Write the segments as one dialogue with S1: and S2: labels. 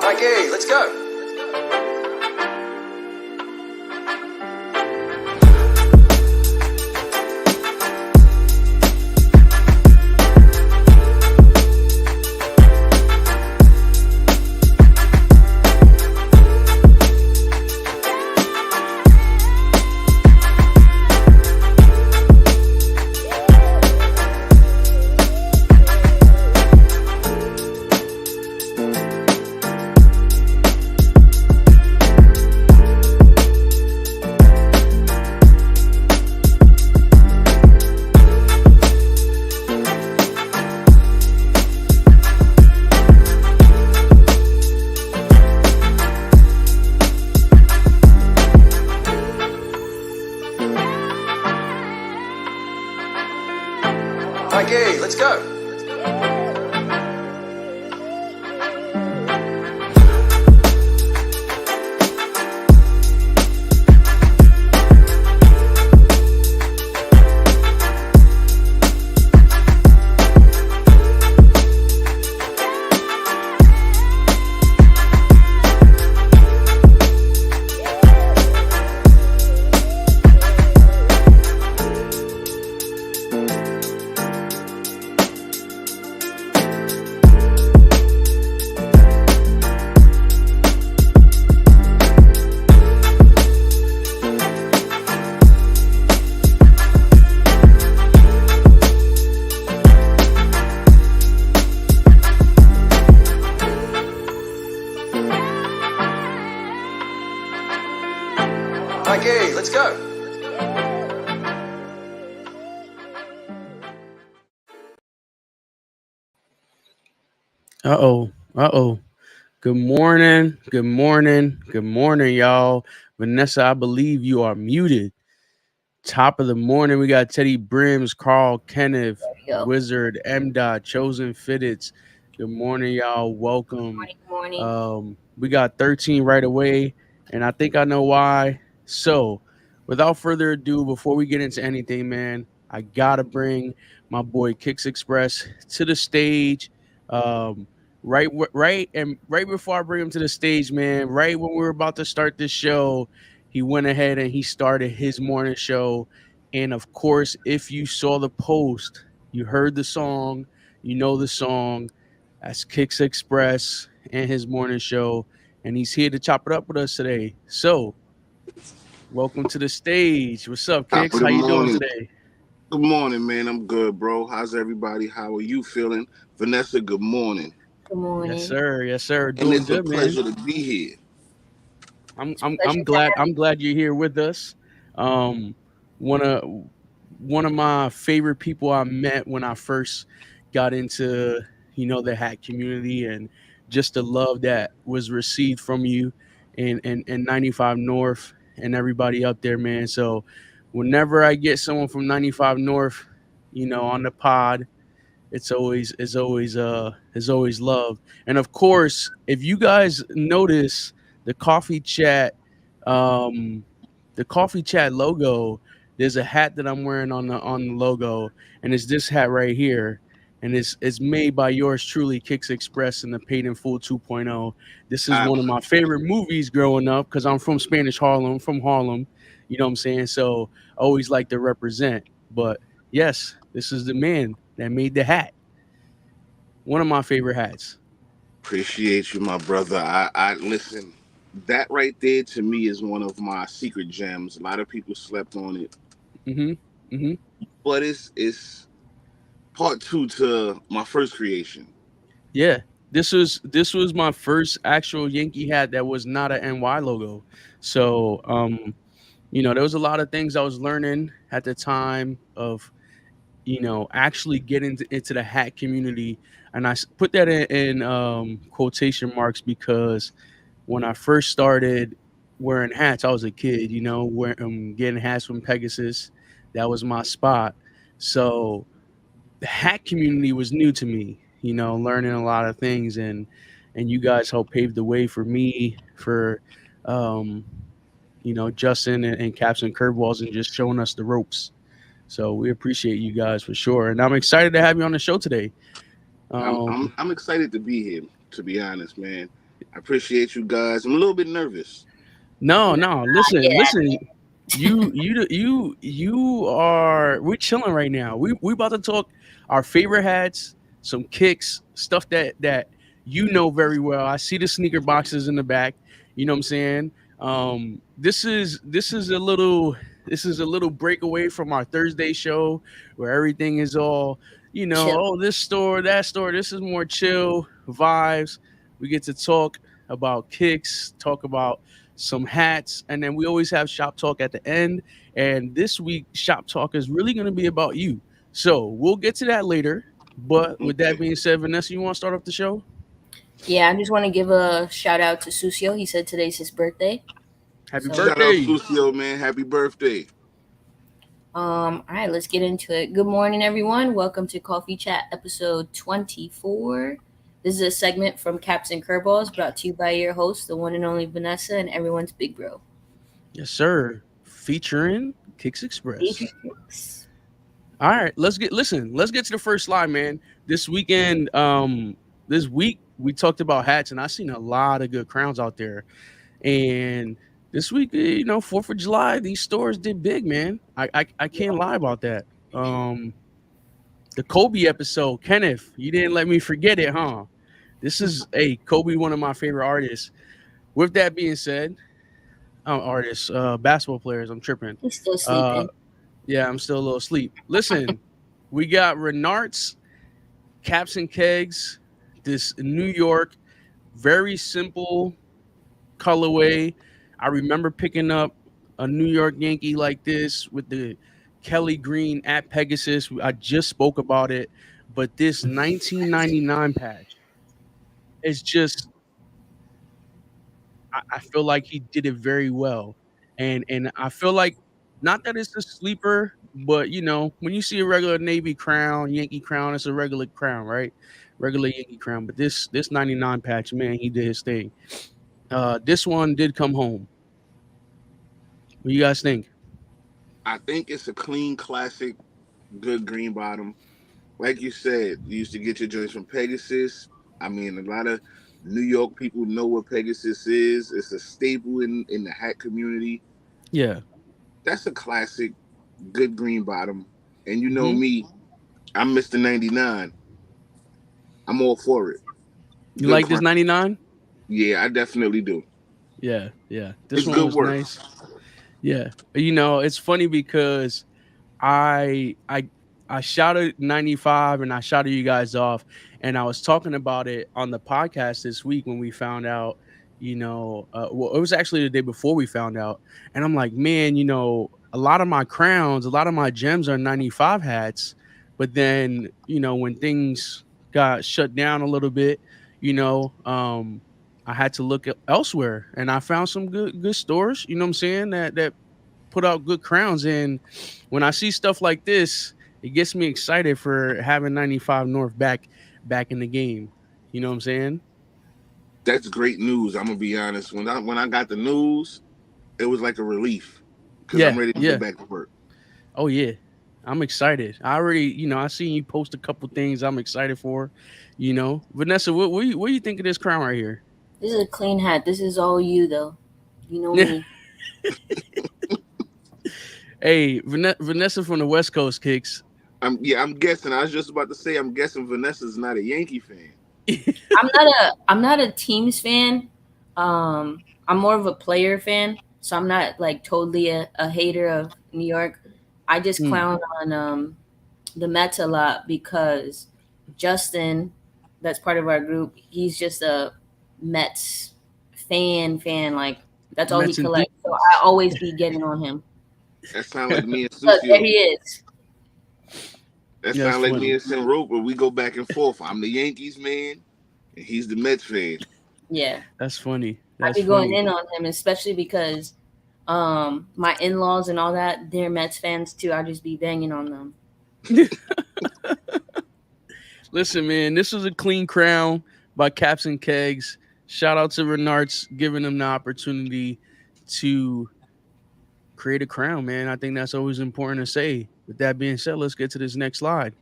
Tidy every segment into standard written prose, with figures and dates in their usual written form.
S1: Okay, let's go. Okay, let's go. Okay, let's go.
S2: Uh-oh. Uh-oh. Good morning. Good morning. Good morning, y'all. Vanessa, I believe you are muted. Top of the morning, we got Teddy Brims, Carl Kenneth,
S3: Yo.
S2: Wizard, M. Dot, Chosen Fitteds. Good morning, y'all. Welcome.
S3: Morning.
S2: We got 13 right away, and I think I know why. So, without further ado, before we get into anything, man, I gotta bring my boy Kicks Express to the stage. Um, right before I bring him to the stage, man, right when we were about to start this show, he went ahead and he started his morning show. And of course, if you saw the post, you heard the song, you know the song. That's Kicks Express and his morning show. And he's here to chop it up with us today. So, welcome to the stage. What's up,
S4: Top
S2: Kicks?
S4: of the
S2: How you doing
S4: morning.
S2: today?
S4: Good morning, man. I'm good, bro. How's everybody? How are you feeling? Vanessa, good morning.
S3: Good
S2: Yes,
S3: morning.
S2: sir. Yes, sir.
S4: And
S2: Doing
S4: it's a
S2: good, man.
S4: pleasure to be here.
S2: I'm
S3: Pleasure to
S2: glad
S3: have
S2: I'm glad you're here with us. Um one of one of my favorite people I met when I first got into the hat community, and just the love that was received from you and 95 North and everybody up there, man. So whenever I get someone from 95 North, on the pod, it's always love. And of course, if you guys notice the coffee chat, um the coffee chat logo, there's a hat that I'm wearing on the logo, and it's this hat right here. And it's made by yours truly, Kicks Express, and the Paid in Full 2.0. This is
S4: I
S2: one of my favorite movies growing up because I'm from Spanish Harlem, from Harlem. You know what I'm saying? So I always like to represent. But yes, this is the man that made the hat. One of my favorite hats.
S4: appreciate you, my brother. I listen. That right there to me is one of my secret gems. A lot of people slept on it,
S2: Mm-hmm. Mm-hmm.
S4: but it's part two to my first creation.
S2: Yeah. This was my first actual Yankee hat that was not an NY logo. So there was a lot of things I was learning at the time of actually getting into the hat community, and put that in quotation marks because when I first started wearing hats, I was a kid, getting hats from Pegasus. That was my spot. So the hat community was new to me, learning a lot of things, and you guys helped pave the way for me, for um, Justin and Caps and Curveballs, and just showing us the ropes. So we appreciate you guys for sure. And I'm excited to have you on the show today.
S4: I'm
S2: Um,
S4: I'm I'm excited to be here. To be honest, man, I appreciate you guys. I'm a little bit nervous.
S2: No,
S3: Nah,
S2: no. Listen,
S3: yeah.
S2: listen. You are. We're chilling right now. We about to talk our favorite hats, some kicks, stuff that you know very well. I see the sneaker boxes in the back. You know what I'm saying? This is a little breakaway from our Thursday show where everything is all
S3: Chill.
S2: oh, this store, that store. This is more chill vibes. We get to talk about kicks, talk about some hats, and then we always have shop talk at the end. And this week, shop talk is really going to be about you. So we'll get to that later. But with that
S4: Okay.
S2: being said, Vanessa, you want to start off the show?
S3: Yeah, I just want to give a shout out to Susio. He said today's his birthday.
S2: Happy
S3: So,
S4: Shout out
S2: birthday!
S4: Sucio, man. Happy birthday.
S3: all right, let's get into it. Good morning, everyone. Welcome to Coffee Chat episode 24. This is a segment from Caps and Curveballs brought to you by your host, the one and only Vanessa, and everyone's big bro.
S2: Yes, sir. Featuring Kicks Express.
S3: Thanks.
S2: All right, let's get to the first slide, man. This weekend, this week we talked about hats, and I seen a lot of good crowns out there. And this week, 4th of July, these stores did big, man. I can't lie about that. The Kobe episode, Kenneth, you didn't let me forget it, huh? This is a Kobe, one of my favorite artists. With that being said, artists, basketball players, I'm tripping.
S3: He's still
S2: Uh,
S3: sleeping.
S2: yeah, I'm still a little asleep. Listen, we got Renart's Caps and Kegs, this New York, very simple colorway. I remember picking up a New York Yankee like this with the Kelly Green at Pegasus. I just spoke about it, but this 1999 patch is just. I feel like he did it very well, and I feel like not that it's a sleeper, but when you see a regular Navy crown, Yankee crown, it's a regular crown, right? Regular Yankee crown. But this 99 patch, man, he did his thing. This one did come home. What you guys think?
S4: I think it's a clean classic, good green bottom. Like you said, you used to get your joints from Pegasus. I mean, a lot of New York people know what Pegasus is. It's a staple in the hat community.
S2: Yeah.
S4: That's a classic, good green bottom. And you know
S2: Hmm.
S4: me, I'm Mr. 99. I'm all for it.
S2: You
S4: Good
S2: like this
S4: crown.
S2: 99?
S4: Yeah, I definitely do.
S2: Yeah, yeah. This
S4: It's
S2: one
S4: good
S2: was
S4: work.
S2: nice. Yeah. It's funny because I I I shouted 95 and I shouted you guys off, and I was talking about it on the podcast this week when we found out, well, it was actually the day before we found out, and I'm like, man, a lot of my crowns, a lot of my gems are 95 hats, but then when things got shut down a little bit, you know, um, I had to look elsewhere, and I found some good stores. You know what I'm saying, that put out good crowns. And when I see stuff like this, it gets me excited for having 95 North back in the game. You know what I'm saying?
S4: That's great news. I'm gonna be honest. When I got the news, it was like a relief because I'm
S2: Yeah,
S4: ready to go
S2: yeah.
S4: back to work.
S2: Oh yeah. I'm excited. I already, I seen you post a couple things I'm excited for. Vanessa, what do you think of this crown right here?
S3: This is a clean hat. This is all you, though. You know
S2: Yeah.
S3: me.
S2: Hey, Vanessa from the West Coast kicks.
S4: I'm guessing. I was just about to say. I'm guessing Vanessa's not a Yankee fan.
S3: I'm not a teams fan. I'm more of a player fan. So I'm not like totally a hater of New York. I just
S2: Hmm.
S3: clown on the Mets a lot because Justin, that's part of our group, he's just a Mets fan. Like that's all he
S2: Mets
S3: collects. So I
S2: enthusiast.
S3: always be getting on him.
S4: That sound like me and
S3: Look, there
S4: Sucio.
S3: he is.
S4: That
S2: Yeah, that's
S4: sound like me
S2: funny.
S4: and Sin Roper. We go back and forth. I'm the Yankees man, and he's the Mets fan.
S3: Yeah.
S2: That's funny.
S3: I
S2: That's
S3: be going
S2: funny.
S3: in on him, especially because my in laws and all that, they're Mets fans too. I just be banging on them.
S2: Listen, man, this was a clean crown by Caps and Kegs. Shout out to Renarts giving them the opportunity to create a crown, man. I think that's always important to say. With that being said, let's get to this next slide.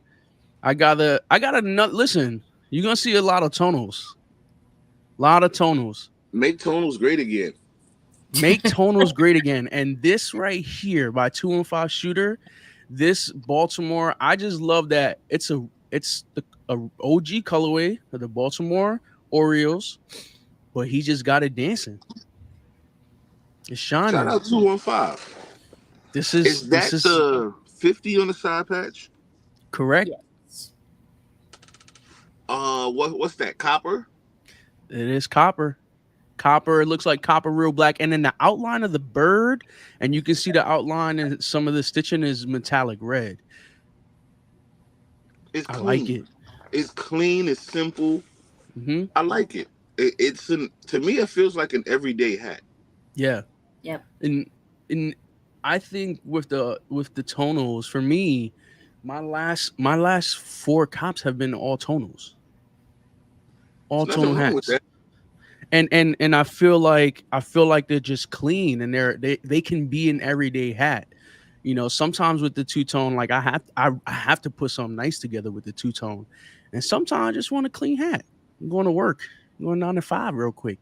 S2: I got a nut. Listen, you're gonna see a lot of tonals. A lot of tonals.
S4: Make tonals great again.
S2: Make tonals great again. And this right here by 215 Shooter, this Baltimore, I just love that it's the a OG colorway of the Baltimore Orioles, but he just got it dancing. It's
S4: Shout
S2: shining.
S4: out 215. Is
S2: This
S4: that
S2: is
S4: the 50 on the side patch?
S2: correct.
S3: Yes.
S4: What's that? Copper?
S2: It is copper. Copper. It looks like copper real black. And then the outline of the bird, and you can see the outline and some of the stitching is metallic red.
S4: It's
S2: I like
S4: clean.
S2: it.
S4: It's clean. It's simple.
S2: Hmm.
S4: I like it. It's an to me. It feels like an everyday hat.
S2: Yeah.
S3: Yep.
S2: And I think with the tonals for me, my last four cops have been all
S4: There's nothing
S2: tonal
S4: wrong with
S2: hats.
S4: that.
S2: And I feel like they're just clean and they can be an everyday hat. You know, sometimes with the two tone, like I have to put something nice together with the two tone, and sometimes I just want a clean hat. I'm going to work, I'm going 9 to 5 real quick.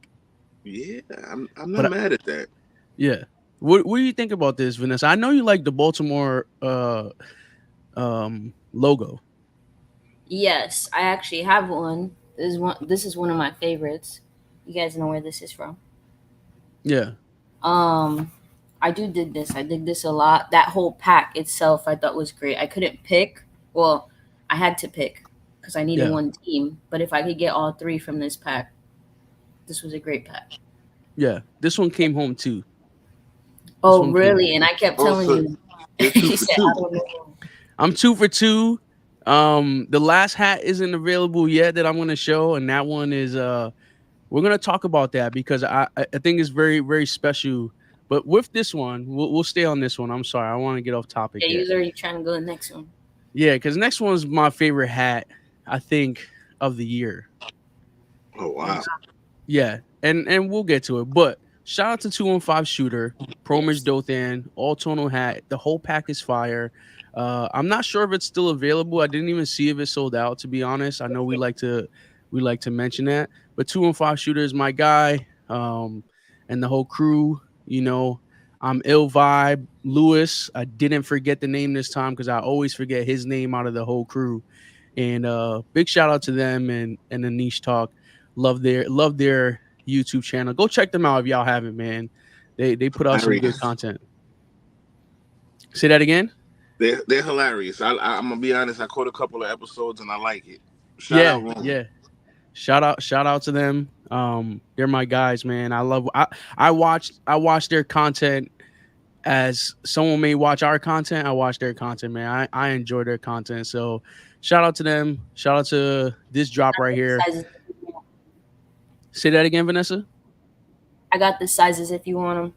S4: Yeah, I'm not
S2: But
S4: mad at that.
S2: yeah, what do you think about this, Vanessa? I know you like the Baltimore logo.
S3: Yes, I actually have one. This is one of my favorites. You guys know where this is from.
S2: Yeah,
S3: Um, I do dig this. I dig this a lot. That whole pack itself, I thought was great. I couldn't pick. Well, I had to pick because I needed
S2: yeah,
S3: one team. But if I could get all three from this pack, this was a great pack.
S2: yeah. This one came home too. This
S3: Oh,
S2: one came
S3: really?
S2: home.
S3: And I kept telling
S4: Also,
S3: you.
S4: you're two
S3: You
S4: for
S3: said, I
S4: two.
S3: don't know.
S2: I'm 2 for 2. The last hat isn't available yet that I'm gonna show, and that one is we're gonna talk about that because I think it's very very special. But with this one, we'll stay on this one. I'm sorry, I want to get off topic
S3: Yeah, you
S2: yet.
S3: was already trying to go to the next one.
S2: Yeah, because next one's my favorite hat, I think, of the year.
S4: Oh
S3: Oh,
S4: wow.
S2: Yeah, and we'll get to it. But shout out to 215 Shooter, Promage
S3: yes.
S2: Dothan, all tonal hat. The whole pack is fire. I'm not sure if it's still available. I didn't even see if it sold out. To be honest, I know we like to mention that. But 215 Shooter is my guy, and the whole crew. You know, I'm ill vibe Lewis. I didn't forget the name this time because I always forget his name out of the whole crew. And big shout out to them and the niche talk. Love their YouTube channel. Go check them out if y'all haven't, man. They put out some good
S4: Hilarious.
S2: content. Say that again.
S4: They're hilarious. I'm gonna be honest. I caught a couple of episodes and I like it. Shout
S2: Yeah,
S4: out Roman.
S2: yeah. Shout out to them. They're my guys, man. I watched their content as someone may watch our content. I watch their content, man. I enjoy their content. So shout out to them. Shout out to this drop right here.
S3: Sizes.
S2: Say that again, Vanessa.
S3: I got the sizes if you want them.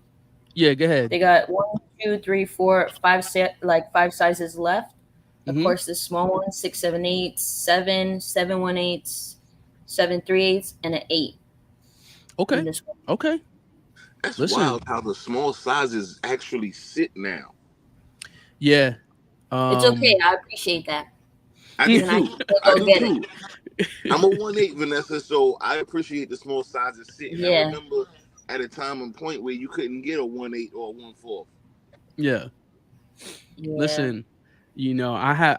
S2: Yeah, go ahead.
S3: They got 1, 2, 3, 4, 5 set like 5 sizes left. Of
S2: Mm-hmm.
S3: course, the small one, 6, 7, 8, 7, 7, 1/8, 7, 3/8, and an 8 in
S2: Okay.
S3: this one.
S2: Okay.
S4: That's
S2: Listen.
S4: wild how the small sizes actually sit now.
S2: Yeah.
S3: It's okay.
S2: Um.
S3: I appreciate that
S4: I do
S3: because then I
S4: too.
S3: can still
S4: I
S3: go
S4: do
S3: get it.
S4: too. I'm a 1/8 Vanessa, so I appreciate the small sizes sitting. I
S3: Yeah,
S4: remember at a time and point where you couldn't get a 1/8 or a 1/4.
S2: Yeah.
S3: yeah.
S2: Listen. You know, I have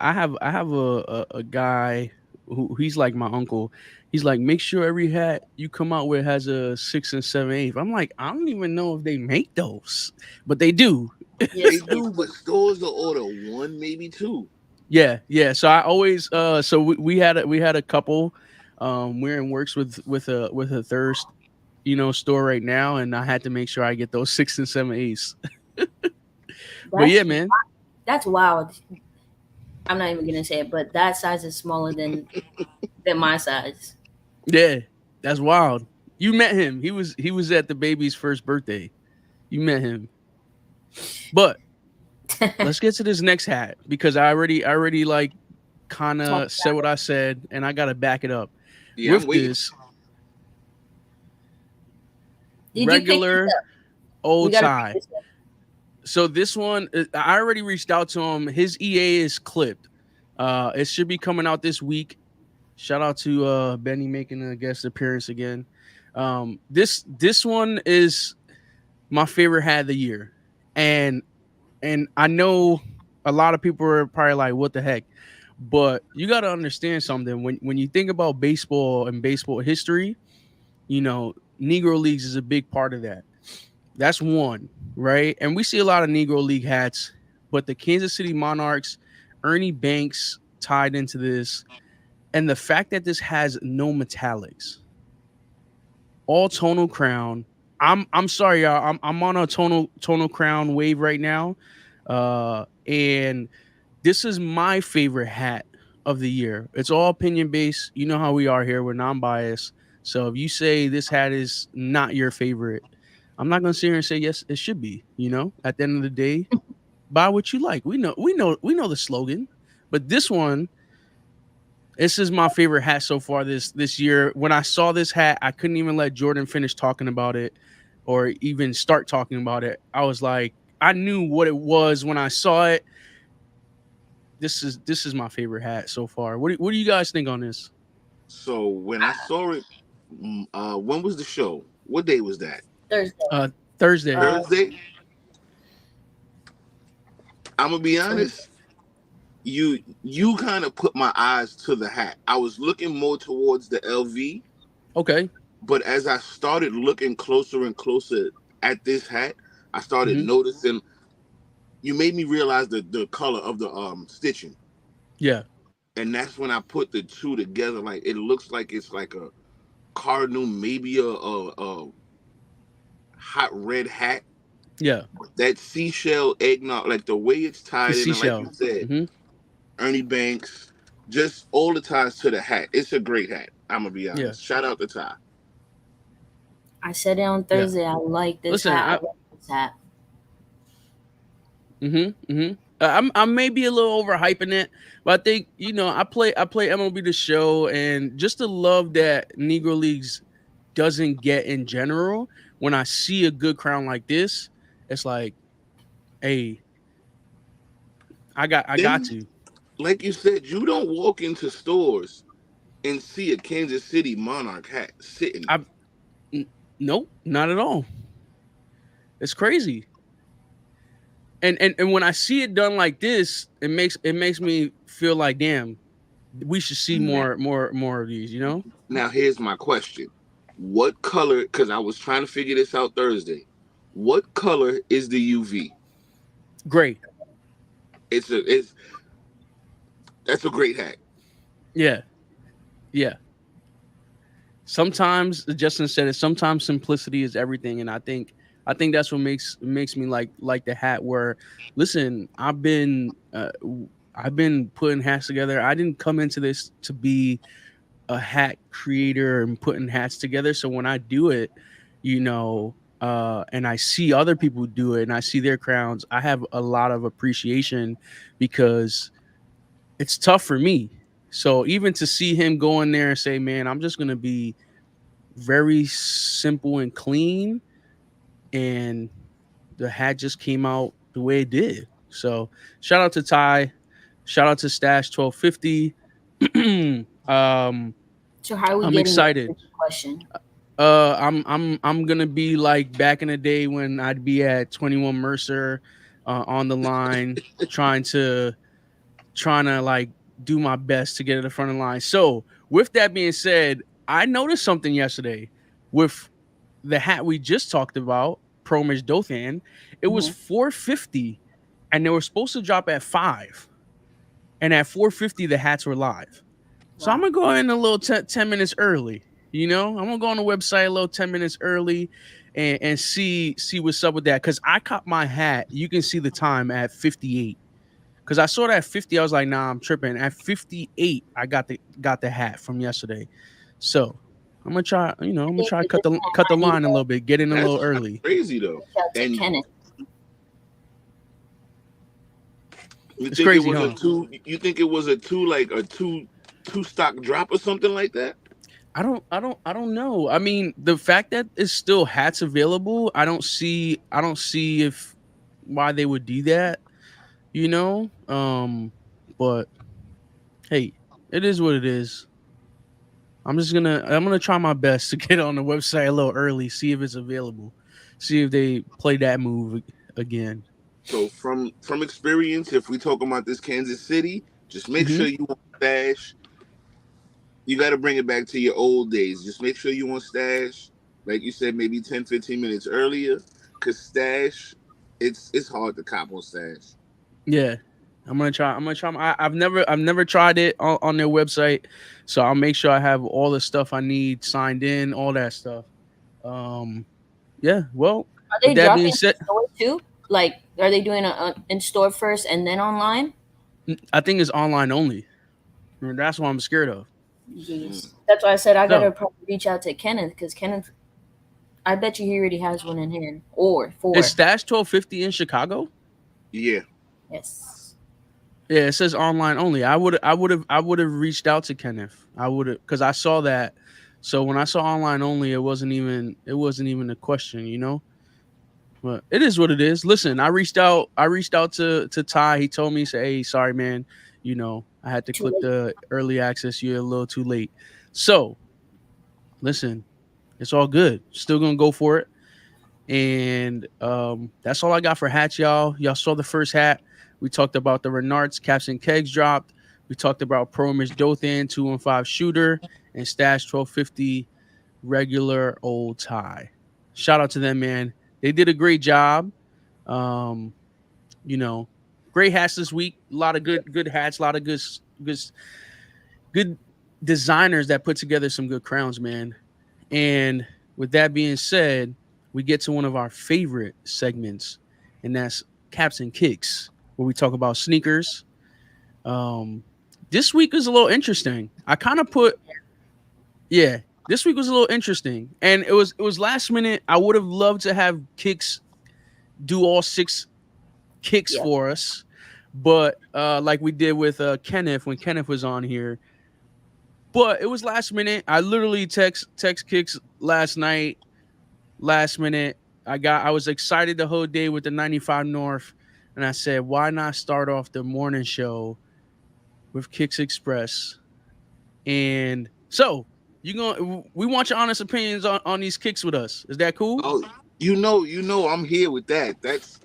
S2: a guy who he's like my uncle. He's like, make sure every hat you come out with has a 6 and 7/8. I'm like, I don't even know if they make those, but they do.
S4: They
S3: Yes, they
S4: do, but stores will order one, maybe two.
S2: Yeah, yeah. So I always so we had a couple. We're in works with a third store right now, and I had to make sure I get those 6 and 7/8. But yeah,
S3: that's
S2: man.
S3: that's wild. I'm not even gonna say it, but that size is smaller than my size.
S2: Yeah, that's wild. You met him. He was at the baby's first birthday. You met him. But let's get to this next hat because I already like kind
S3: Talk
S2: of said
S3: about
S2: what I said, and I gotta back it up
S4: Yeah, I'm
S2: with
S4: waiting.
S2: this
S3: it. Did you pick this
S2: regular
S3: up? We
S2: old
S3: gotta pick
S2: tie.
S3: this up.
S2: So this one, I already reached out to him. His EA is clipped. It should be coming out this week. Shout out to Benny making a guest appearance again. This one is my favorite hat of the year, and I know a lot of people are probably like, "What the heck?" But you got to understand something when you think about baseball and baseball history. You know, Negro Leagues is a big part of that. That's one, right? And we see a lot of Negro League hats, but the Kansas City Monarchs, Ernie Banks tied into this, and the fact that this has no metallics, all tonal crown. I'm sorry, y'all. I'm on a tonal crown wave right now, and this is my favorite hat of the year. It's all opinion based. You know how we are here. We're non biased. So if you say this hat is not your favorite, I'm not gonna sit here and say yes, it should be. You know, at the end of the day, buy what you like. We know the slogan, but this is my favorite hat so far this year. When I saw this hat, I couldn't even let Jordan finish talking about it or even start talking about it. I was like, I knew what it was when I saw it. This is my favorite hat so far. What do you guys think on this?
S4: So when I saw it, when was the show? What day was that?
S3: Thursday.
S2: Uh, Thursday.
S3: Uh,
S4: Thursday. I'm gonna be
S3: 20.
S4: honest. You kind of put my eyes to the hat. I was looking more towards the LV,
S2: Okay.
S4: but as I started looking closer and closer at this hat, I started
S2: Hmm.
S4: noticing. You made me realize the color of the stitching,
S2: Yeah.
S4: and that's when I put the two together. Like it looks like it's like a cardinal, maybe a hot red hat.
S2: Yeah.
S4: That seashell eggnog, like the way it's
S2: The
S4: tied in, and like you
S2: seashell.
S4: said,
S2: Hmm.
S4: Ernie Banks, just all the ties to the hat. It's a great hat. I'm gonna be
S2: Yeah.
S4: honest. Shout out to Ty.
S3: I said it on
S2: Yeah.
S3: Thursday. I like this
S2: Listen,
S3: hat. I
S2: I.
S3: like this hat.
S2: Hmm. Hmm. I may be a little overhyping it, but I think I play MLB the Show, and just the love that Negro Leagues doesn't get in general. When I see a good crown like this, it's like, hey, I got
S4: Then,
S2: to.
S4: like you said, you don't walk into stores and see a Kansas City Monarch hat sitting.
S2: I nope, not at all. It's crazy. And when I see it done like this, it makes me feel like, damn, we should see
S4: Now,
S2: more of these.
S4: now here's my question: what color? Because I was trying to figure this out Thursday. What color is the UV?
S2: Great.
S4: It's that's a great hat.
S2: Yeah. Yeah. Sometimes Justin said it. Sometimes simplicity is everything, and I think that's what makes me like the hat. Where, listen, I've been putting hats together. I didn't come into this to be a hat creator and putting hats together. So when I do it, and I see other people do it and I see their crowns, I have a lot of appreciation because it's tough for me. So even to see him go in there and say, "Man, I'm just gonna be very simple and clean," and the hat just came out the way it did. So shout out to Ty, shout out to Stash 1250. um,
S3: So how are we
S2: I'm
S3: getting there?
S2: excited.
S3: Is the question.
S2: I'm gonna be like back in the day when I'd be at 21 Mercer, on the line, trying to like do my best to get to the front of the line. So with that being said, I noticed something yesterday with the hat we just talked about, Promage Dothan. It was
S3: Hmm.
S2: 450, and they were supposed to drop at 5, and at 450 the hats were live. So I'm
S3: Wow.
S2: gonna go in a little 10 minutes early. I'm gonna go on the website a little 10 minutes early and see what's up with that. Cause I caught my hat. You can see the time at 58. Cause I saw that at 50. I was like, nah, I'm tripping. At 58, I got the hat from yesterday. So I'm gonna try. I'm
S3: I
S2: gonna
S3: think
S2: try to
S3: for
S2: cut
S3: this
S2: the
S3: hat,
S2: cut the
S3: I need
S2: line a
S3: to
S2: little bit. Get in a little
S4: That's kind of
S2: early.
S4: crazy though.
S3: reach out to
S4: And
S3: Kenneth.
S4: you
S2: It's
S4: think it
S2: crazy,
S4: was a
S2: huh?
S4: two? You think it was a two like a two stock drop or something like that?
S2: I don't know. I mean, the fact that it's still hats available, I don't see if why they would do that, you know? But hey, it is what it is. I'm gonna try my best to get on the website a little early, see if it's available, see if they play that move again.
S4: So from experience, if we talk about this Kansas City, just make
S2: Hmm.
S4: sure you want stash. You got to bring it back to your old days. Just make sure you want stash, like you said, maybe 10, 15 minutes earlier, cause stash, it's hard to cop on stash.
S2: Yeah, I'm gonna try. I'm gonna try. I've never tried it on their website, so I'll make sure I have all the stuff I need signed in, all that stuff. Um, yeah. Well,
S3: Are
S2: with
S3: they
S2: that being
S3: dropping in
S2: said,
S3: store too? Like, are they doing a in store first and then online?
S2: I think it's online only. And that's what I'm scared of.
S4: Mm.
S3: Jeez, that's why I said I gotta
S2: So
S3: probably reach out to Kenneth because Kenneth, I bet you he already has one in hand or
S2: is
S3: four.
S2: Stash 1250 in Chicago?
S4: Yeah.
S3: Yes,
S2: Yeah, it says online only. I would have reached out to Kenneth. I would have because I saw that. So when I saw online only, it wasn't even a question, you know. But it is what it is. Listen, I reached out to Ty. He told me, say, hey, sorry, man. I had to
S3: too
S2: click
S3: late.
S2: the early access. You're a little too late. So listen, it's all good. Still gonna go for it. And that's all I got for hats, y'all. Y'all saw the first hat. We talked about the Renards caps and kegs dropped. We talked about Pro Image Dothan 215 shooter and Stash 1250 regular old tie. Shout out to them, man. They did a great job. Um, you know, great hats this week. A lot of good hats. A lot of good designers that put together some good crowns, man. And with that being said, we get to one of our favorite segments, and that's caps and kicks, where we talk about sneakers. Um, this week was a little interesting. I kind of put, yeah, this week was a little interesting, and it was last minute. I would have loved to have kicks do all six kicks
S3: Yep.
S2: for us, but like we did with Kenneth when Kenneth was on here. But it was last minute. I literally text kicks last night last minute. I was excited the whole day with the 95 North, and I said, why not start off the morning show with Kicks Express? And so we want your honest opinions on these kicks with us. Is that cool?
S4: Oh, I'm here with that. It's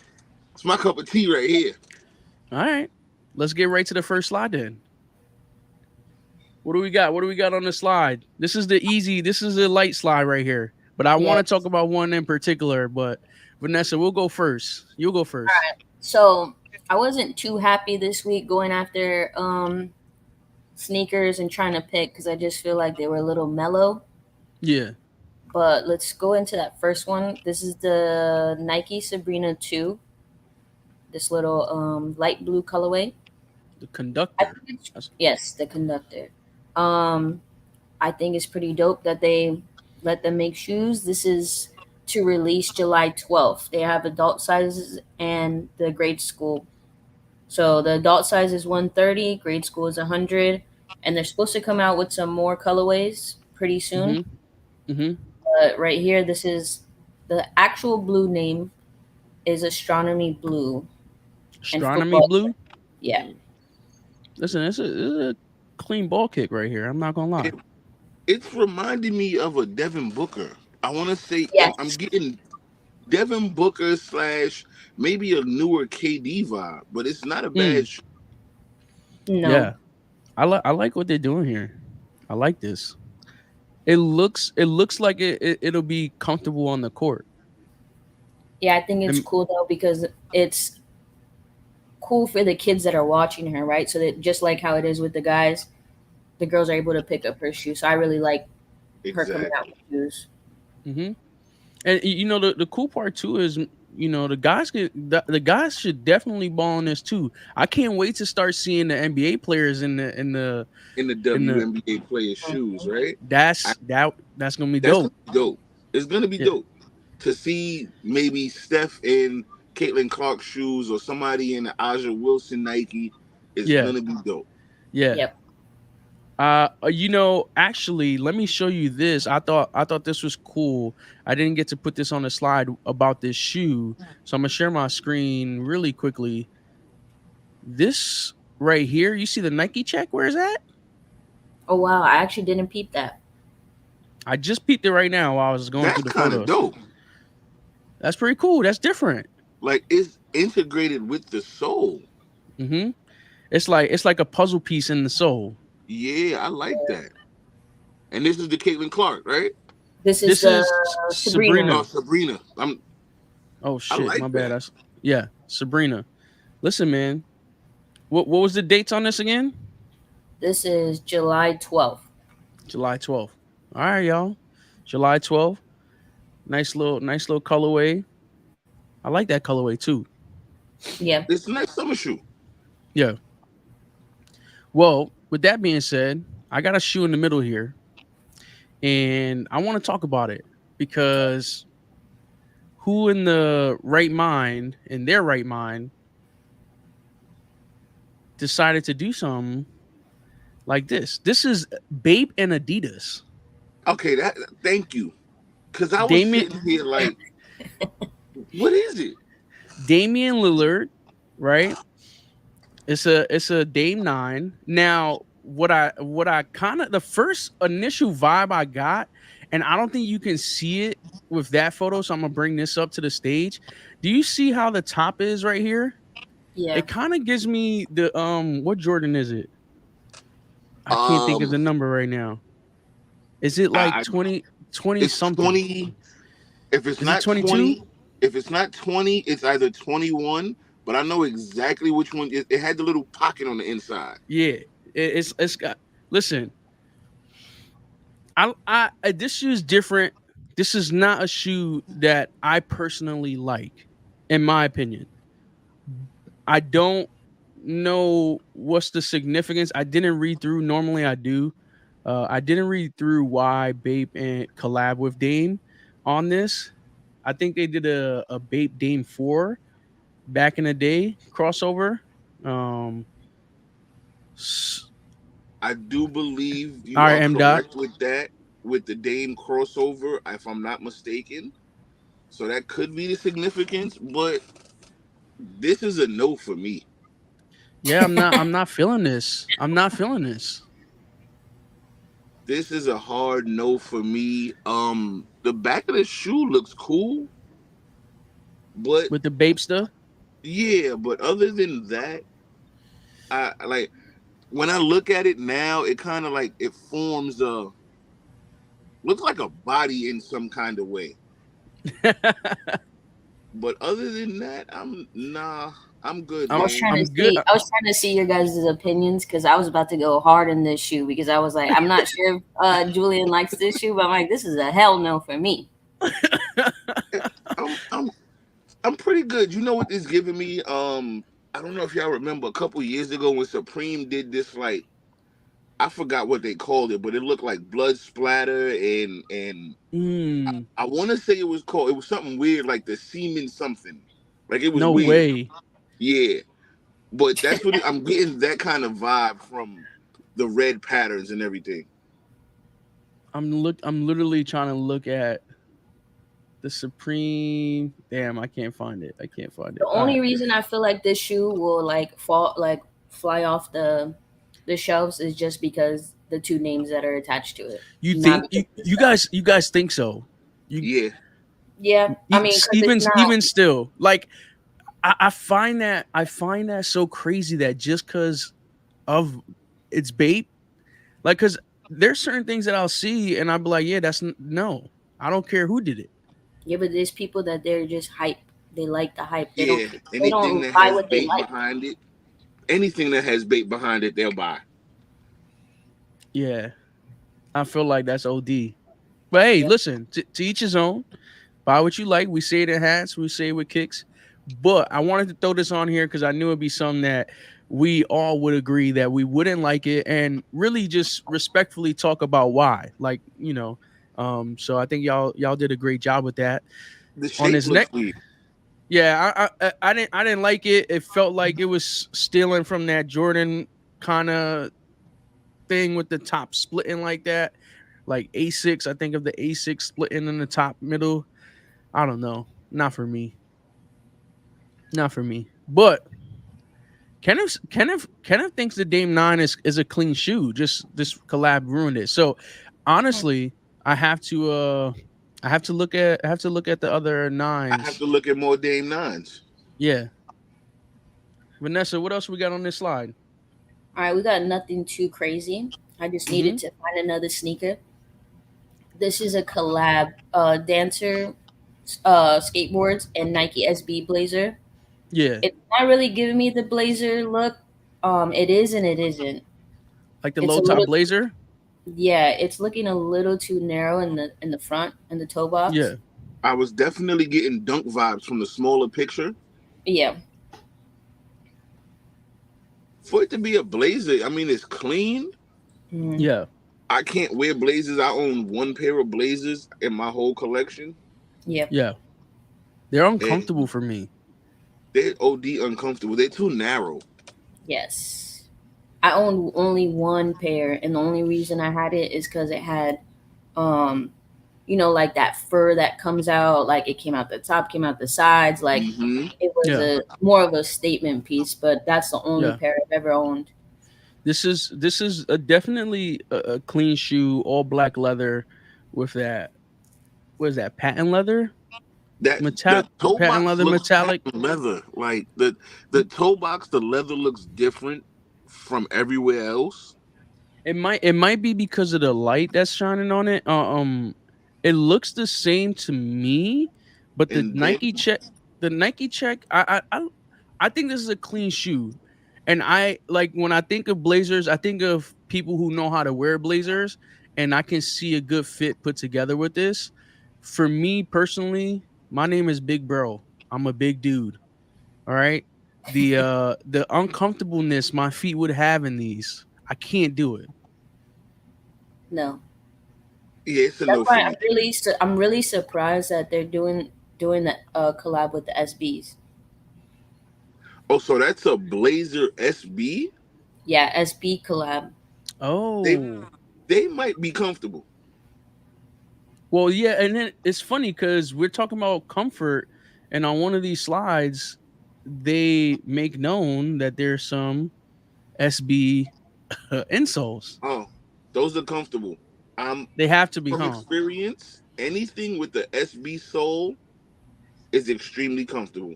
S4: my cup of tea right here.
S2: All right. Let's get right to the first slide then. What do we got? What do we got on the slide? This is the light slide right here. But I want to talk
S3: Yes.
S2: about one in particular. But Vanessa, we'll go first. You'll go first.
S3: So I wasn't too happy this week going after sneakers and trying to pick because I just feel like they were a little mellow.
S2: Yeah.
S3: But let's go into that first one. This is the Nike Sabrina 2, this little light blue colorway.
S2: The
S3: I
S2: conductor.
S3: think it's,
S2: That's,
S3: yes, the conductor. Um, I think it's pretty dope that they let them make shoes. This is to release July 12th. They have adult sizes and the grade school. So the adult size is 130, grade school is 100, and they're supposed to come out with some more colorways pretty soon.
S2: mm-hmm. Mm-hmm.
S3: But right here, this is the actual blue name is Astronomy Blue and
S2: Astronomy
S3: football.
S2: blue.
S3: Yeah.
S4: Mm.
S2: Listen, it's a clean ball kick right here. I'm not gonna lie.
S4: It, it's reminding me of a Devin Booker. I want to say I'm
S3: Yes.
S4: getting Devin Booker slash maybe a newer KD vibe, but it's not a
S2: Mm,
S4: bad.
S3: No.
S2: yeah. I like what they're doing here. I like this. It looks like it'll be comfortable on the court.
S3: Yeah, I think it's
S2: And
S3: cool though because it's cool for the kids that are watching her, right? So that just like how it is with the guys, the girls are able to pick up her shoes. So I really like her coming out
S4: Exactly.
S3: with shoes.
S2: hmm and the cool part too is the guys should definitely ball on this too. I can't wait to start seeing the NBA players
S4: In the
S2: in the
S4: WNBA player shoes, right? I,
S2: that's gonna be
S4: that's gonna
S2: dope.
S4: be dope. It's gonna be
S2: Yeah,
S4: dope to see maybe Steph in Caitlin Clark shoes or somebody in the Aja Wilson Nike. Is
S2: yeah,
S4: gonna be dope.
S2: yeah.
S3: Yep.
S2: Actually, let me show you this. I thought this was cool. I didn't get to put this on the slide about this shoe, so I'm gonna share my screen really quickly. This right here, you see the Nike check? Where is that?
S3: Oh wow, I actually didn't peep that.
S2: I just peeped it right now while I was going
S4: That's
S2: through the
S4: kind of
S2: photos.
S4: dope.
S2: That's pretty cool. That's different.
S4: Like it's integrated with the soul.
S2: Hmm. It's like a puzzle piece in the soul.
S4: Yeah, I like that. And this is the Caitlin Clark, right?
S3: This is
S2: This
S3: the
S2: is
S3: Sabrina.
S4: Oh,
S2: Sabrina.
S4: Sabrina.
S2: Oh
S4: I
S2: shit, my
S4: like
S2: bad.
S4: that.
S2: Yeah, Sabrina. Listen, man. What was the dates on this again?
S3: This is July 12th.
S2: July 12th. All right, y'all. July 12th. Nice little colorway. I like that colorway too.
S3: Yeah.
S4: It's a nice summer shoe.
S2: Yeah. Well, with that being said, I got a shoe in the middle here, and I want to talk about it because who in the right mind, in their right mind, decided to do something like this? This is Bape and Adidas.
S4: Okay, that thank you. Cause I was
S2: Damian
S4: sitting here like, what is it?
S2: Damian Lillard, right? It's a Dame 9. Now, what I kind of the first initial vibe I got, and I don't think you can see it with that photo, so I'm gonna bring this up to the stage. Do you see how the top is right here?
S3: Yeah.
S2: It kind of gives me the what Jordan is it? I can't think of
S4: Um,
S2: the number right now. Is it like
S4: I
S2: 20
S4: it's
S2: something?
S4: 20. If it's
S2: Is it
S4: not
S2: 22?
S4: 20, if it's not 20, it's either 21. But I know exactly which one. It had the little pocket on the inside.
S2: Yeah. It's got listen, this shoe is different. This is not a shoe that I personally like, in my opinion. I don't know what's the significance. I didn't read through. Normally, I do. I didn't read through why Bape and collab with Dame on this. I think they did a Bape Dame 4 back in the day crossover. Um, s-
S4: I do believe
S2: all
S4: you
S2: right,
S4: are
S2: M. Dot.
S4: correct with that, with the Dame crossover, if I'm not mistaken. So that could be the significance, but this is a no for me.
S2: Yeah, I'm not feeling this. I'm not feeling this
S4: This is a hard no for me. The back of the shoe looks cool, but
S2: with the Bape stuff.
S4: yeah, but other than that, I like when I look at it now, it kind of like it forms a looks like a body in some kind of way. But other than that, I'm good, man.
S2: I'm good.
S3: I was trying to see your guys' opinions because I was about to go hard in this shoe because I was like, I'm not sure if Julian likes this shoe, but I'm like, this is a hell no for me.
S4: I'm I'm I'm pretty good. You know what this giving me? I don't know if y'all remember a couple years ago when Supreme did this like I forgot what they called it, but it looked like blood splatter and
S2: Mm,
S4: I want to say it was something weird like the semen something. Like it was
S2: no
S4: weird.
S2: way.
S4: Yeah. But I'm getting that kind of vibe from the red patterns and everything.
S2: I'm literally trying to look at the Supreme. Damn, I can't find it. I can't find it.
S3: The
S2: All
S3: only
S2: right.
S3: reason I feel like this shoe will fly off the shelves is just because the two names that are attached to it,
S2: You
S3: not
S2: think
S3: because of the style.
S2: you guys think so? You
S4: Yeah.
S3: Yeah, I mean, because it's not.
S2: even still, like I find that so crazy that just because of it's bait, like because there's certain things that I'll see and I'll be like, yeah, no, I don't care who did it.
S3: Yeah, but there's people that they're just hype. They like the hype.
S4: Yeah.
S3: They
S4: Anything
S3: don't
S4: that
S3: buy
S4: has
S3: what they
S4: bait
S3: like.
S4: behind it, anything that has bait behind it, they'll buy.
S2: Yeah, I feel like that's OD. But hey,
S3: Yeah.
S2: listen, to each his own. Buy what you like. We say it in hats. We say it with kicks. But I wanted to throw this on here because I knew it'd be something that we all would agree that we wouldn't like it, and really just respectfully talk about why. Like so I think y'all did a great job with that.
S4: The
S2: On
S4: shape
S2: this neck,
S4: looks weird.
S2: yeah, I didn't like it. It felt like it was stealing from that Jordan kind of thing with the top splitting like that, like A6. I think of the A6 splitting in the top middle. I don't know. Not for me. Not for me. But Kenneth thinks the Dame 9 is a clean shoe. Just this collab ruined it. So honestly, I have to I have to look at the other
S4: I have
S2: nines.
S4: to look at more Dame Nines.
S2: Yeah. Vanessa, what else we got on this slide?
S3: All right, we got nothing too crazy. I just needed
S2: Mm-hmm.
S3: to find another sneaker. This is a collab, dancer, skateboards and Nike SB blazer.
S2: Yeah.
S3: It's not really giving me the blazer look. It is and it isn't.
S2: Like the
S3: It's
S2: low
S3: a
S2: top
S3: little,
S2: blazer?
S3: yeah, it's looking a little too narrow in the front in the toe box.
S2: Yeah.
S4: I was definitely getting dunk vibes from the smaller picture.
S3: Yeah.
S4: For it to be a blazer, I mean, it's clean.
S3: Mhm.
S2: Yeah.
S4: I can't wear blazers. I own one pair of blazers in my whole collection,
S3: Yeah.
S2: Yeah. They're uncomfortable
S4: and
S2: for me.
S4: they're OD uncomfortable. They're too narrow.
S3: Yes. I owned only one pair, and the only reason I had it is because it had, um, like that fur that comes out, like it came out the top, came out the sides, like
S4: Hmm.
S3: it was
S2: Yeah.
S3: a more of a statement piece. But that's the only
S2: Yeah.
S3: pair I've ever owned.
S2: This is definitely a clean shoe, all black leather with that. What is that? Patent leather?
S4: That the
S2: Metal
S4: toe
S2: patent
S4: box
S2: leather
S4: looks
S2: metallic.
S4: patent leather. Like the toe box, the leather looks different from everywhere else.
S2: It might be because of the light that's shining on it. It looks the same to me, but
S4: And then
S2: The Nike check, I think this is a clean shoe, and I like when I think of blazers, I think of people who know how to wear blazers, and I can see a good fit put together with this. For me personally, my name is Big Bro. I'm a big dude. All right. The uncomfortableness my feet would have in these, I can't do it.
S3: No,
S4: yeah, it's a
S3: that's
S4: no
S3: why
S4: for me.
S3: I'm really surprised that they're doing the collab with the SBs.
S4: Oh, so that's a Blazer SB.
S3: Yeah, SB collab.
S4: They
S2: Oh.
S4: they might be comfortable.
S2: Well, yeah, and then it's funny because we're talking about comfort, and on one of these slides, they make known that there's some SB insoles.
S4: Oh, those are comfortable.
S2: They have to be,
S4: From
S2: huh?
S4: experience, anything with the SB sole is extremely comfortable.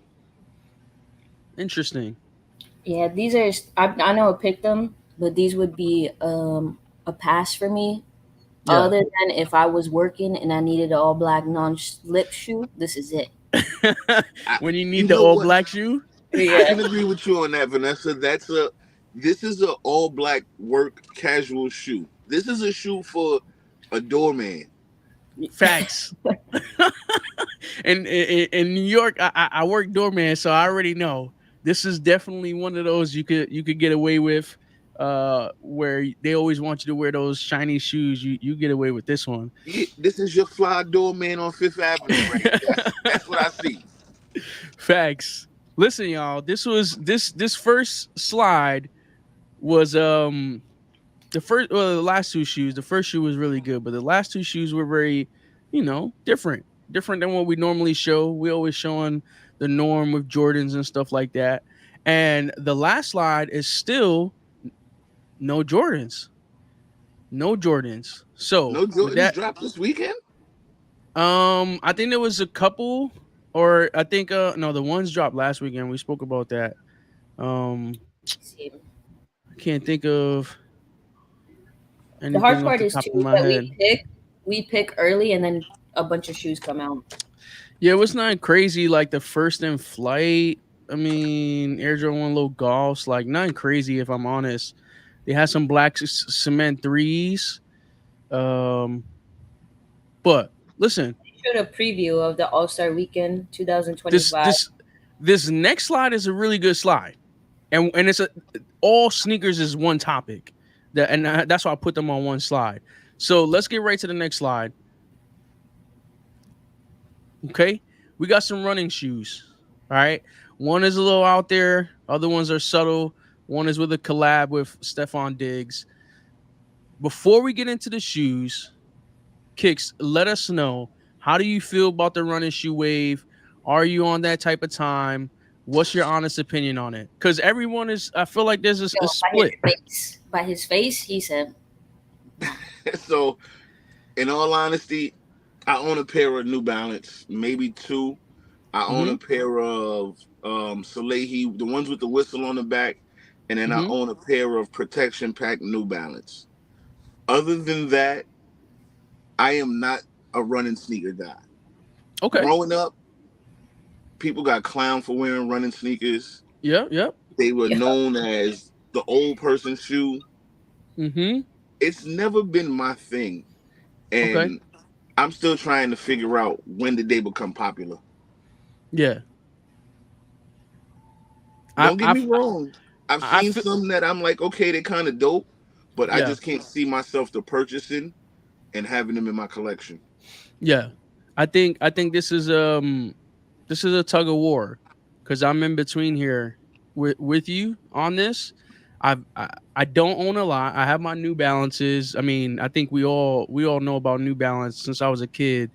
S2: Interesting.
S3: Yeah, these are. I know I picked them, but these would be a pass for me.
S2: Yeah.
S3: Other than if I was working and I needed an all black non slip shoe, this is it.
S4: I,
S2: When you
S4: you
S2: need the
S4: know
S2: all
S4: what?
S2: black shoe.
S4: I
S3: Yeah.
S4: can agree with you on that, Vanessa. This is a all black work casual shoe. This is a shoe for a doorman.
S2: Facts. And in New York, I work doorman, so I already know this is definitely one of those you could get away with. Where they always want you to wear those shiny shoes, you get away with this one.
S4: Yeah, this is your fly doorman on Fifth Avenue, right? That's what I see.
S2: Facts. Listen, y'all. This first slide was the last two shoes. The first shoe was really good, but the last two shoes were very, different than what we normally show. We always showing the norm with Jordans and stuff like that. And the last slide is still no Jordans, no Jordans. So
S4: No
S2: with
S4: Jordans
S2: that,
S4: dropped this weekend.
S2: I think there was a couple, or I think no, the ones dropped last weekend. We spoke about that. Um,
S3: See.
S2: I can't think of
S3: The hard
S2: anything off
S3: part
S2: the
S3: is
S2: top of
S3: too
S2: my
S3: that
S2: head.
S3: we pick early and then a bunch of shoes come out.
S2: Yeah, it was not crazy like the first in flight. I mean, Air Jordan 1 low golfs, like nothing crazy if I'm honest. They had some black cement threes. Um, but listen,
S3: Showed a preview of the All Star Weekend
S2: this
S3: 2025.
S2: this this next slide is a really good slide, and it's a all sneakers is one topic. That's why I put them on one slide. So let's get right to the next slide. Okay, we got some running shoes. All right, one is a little out there. Other ones are subtle. One is with a collab with Stefan Diggs. Before we get into the shoes, Kicks, let us know, how do you feel about the running shoe wave? Are you on that type of time? What's your honest opinion on it? Because everyone is. I feel like there's a
S3: Yo,
S2: split.
S3: by his face, he said,
S4: So in all honesty, I own a pair of New Balance, maybe two. I own
S2: Mm-hmm.
S4: a pair of Salehi, the ones with the whistle on the back, and then I
S2: Mm-hmm.
S4: own a pair of Protection Pack New Balance. Other than that, I am not a running sneaker guy.
S2: Okay.
S4: Growing up, people got clowned for wearing running sneakers.
S2: Yep. Yep.
S4: They were
S3: Yeah.
S4: known as the old person shoe.
S2: Mm-hmm.
S4: It's never been my thing,
S2: Okay.
S4: and I'm still trying to figure out when did they become popular.
S2: Yeah. I
S4: Don't get
S2: I
S4: me wrong. I've
S2: I
S4: seen
S2: feel.
S4: some that I'm like, okay, they're kind of dope, but I
S2: Yeah.
S4: just can't see myself to purchasing and having them in my collection.
S2: Yeah. I think this is a tug of war because I'm in between here with you on this. I don't own a lot. I have my New Balances. I mean, I think we all know about New Balance since I was a kid.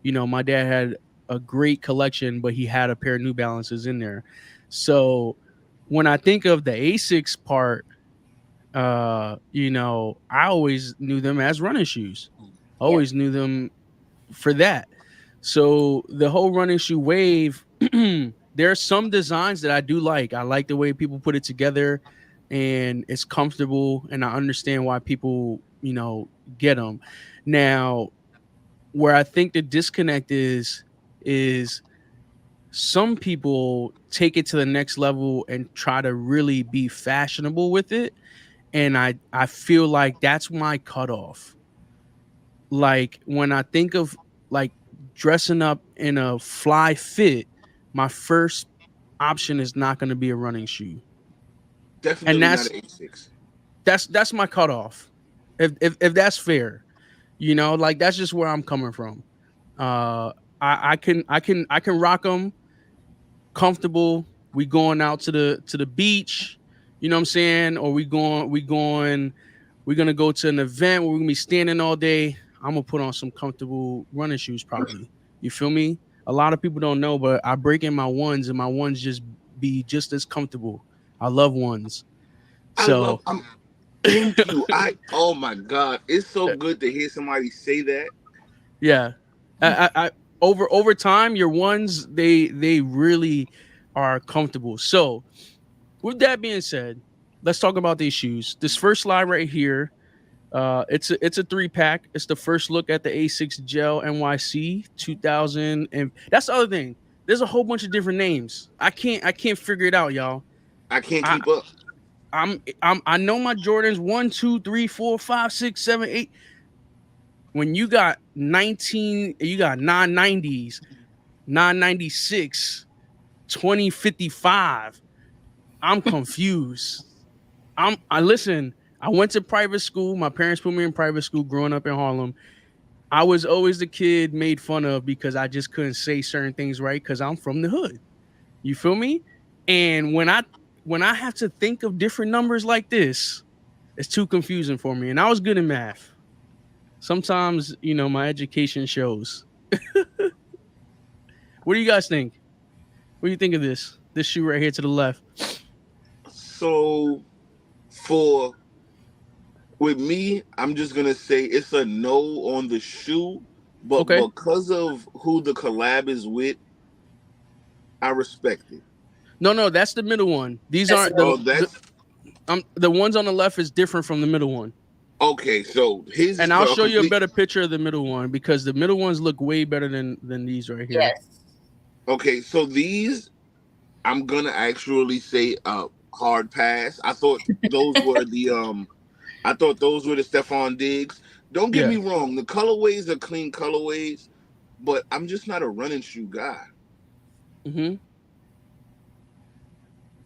S2: You know, my dad had a great collection, but he had a pair of New Balances in there. So when I think of the Asics part, I always knew them as running shoes.
S3: Yeah.
S2: Always knew them for that. So the whole running shoe wave, there are some designs that I do like. I like the way people put it together and it's comfortable and I understand why people, get them. Now, where I think the disconnect is some people take it to the next level and try to really be fashionable with it and I feel like that's my cutoff. Like when I think of like dressing up in a fly fit, my first option is not going to be a running shoe, and
S4: Definitely not
S2: that's
S4: an A6.
S2: that's that's my cutoff. If that's fair, like that's just where I'm coming from. I can rock them comfortable. We going out to the beach, you know what I'm saying, or we're gonna go to an event where we're gonna be standing all day. I'm gonna put on some comfortable running shoes, probably. You feel me? A lot of people don't know, but I break in my ones, and my ones just be just as comfortable. I love ones,
S4: I love.
S2: so
S4: Thank you. Oh my God, it's so good to hear somebody say that.
S2: yeah. I over time, your ones they really are comfortable. So with that being said, let's talk about these shoes. This first slide right here. It's a three pack. It's the first look at the A6 Gel NYC 2000, and that's the other thing. There's a whole bunch of different names. I can't figure it out, y'all.
S4: I can't
S2: I
S4: keep up.
S2: I know my Jordans 1, 2, 3, 4, 5, 6, 7, 8. When you got 19, you got 990s, 996, 2055. I'm confused. I listen. I went to private school. My parents put me in private school growing up in Harlem. I was always the kid made fun of because I just couldn't say certain things right because I'm from the hood. You feel me? And when I have to think of different numbers like this, it's too confusing for me. And I was good in math. Sometimes, my education shows. What do you guys think? What do you think of this? This shoe right here to the left.
S4: So for with me, I'm just gonna say it's a no on the shoe, but
S2: Okay.
S4: because of who the collab is with, I respect it.
S2: No, no, that's the middle one. These
S3: That's
S2: aren't
S3: another
S4: Oh,
S3: one.
S2: the ones on the left is different from the middle one.
S4: okay. So his is
S2: And I'll
S4: for a
S2: show you a
S4: complete.
S2: better picture of the middle one because the middle ones look way better than these right here.
S3: Yes.
S4: Okay, so these I'm gonna actually say hard pass. I thought those were the Stephon Diggs. Don't get me
S2: Yeah.
S4: wrong, the colorways are clean colorways, but I'm just not a running shoe guy.
S2: Hmm.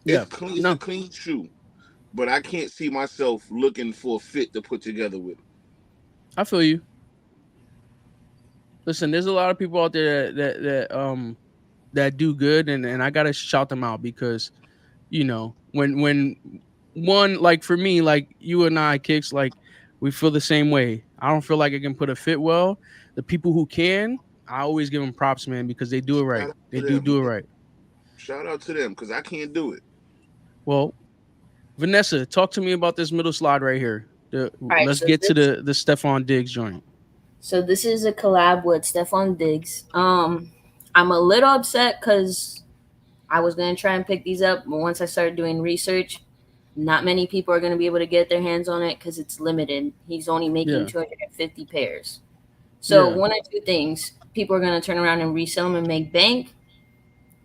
S4: It's
S2: Yeah.
S4: clean. It's a
S2: No,
S4: clean shoe, but I can't see myself looking for a fit to put together with it.
S2: I feel you. Listen, there's a lot of people out there that do good, and I gotta shout them out because when one, like for me, like you and I kicks, like we feel the same way. I don't feel like I can put a fit well. The people who can, I always give them props, man, because they do it
S4: Shout
S2: right.
S4: out
S2: They
S4: to
S2: do
S4: them.
S2: do it right.
S4: Shout out to them because I can't do it.
S2: Well, Vanessa, talk to me about this middle slide right here.
S3: All right.
S2: Let's
S3: So
S2: get to
S3: this
S2: the Stephon Diggs joint.
S3: So this is a collab with Stefan Diggs. I'm a little upset because I was gonna try and pick these up, but once I started doing research, not many people are gonna be able to get their hands on it because it's limited. He's only making
S2: Yeah,
S3: 250 pairs. So
S2: yeah.
S3: one or two things: people are gonna turn around and resell them and make bank,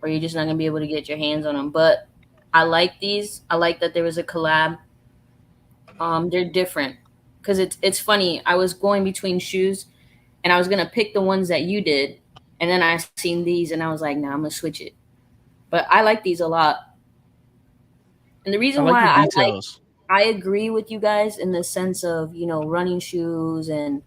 S3: or you're just not gonna be able to get your hands on them. But I like these. I like that there was a collab. They're different because it's funny. I was going between shoes, and I was gonna pick the ones that you did, and then I seen these, and I was like, nah, I'm gonna switch it. But I like these a lot, and the
S2: I
S3: reason
S2: like
S3: why
S2: the
S3: I like
S2: details.
S3: I agree with you guys in the sense of running shoes, and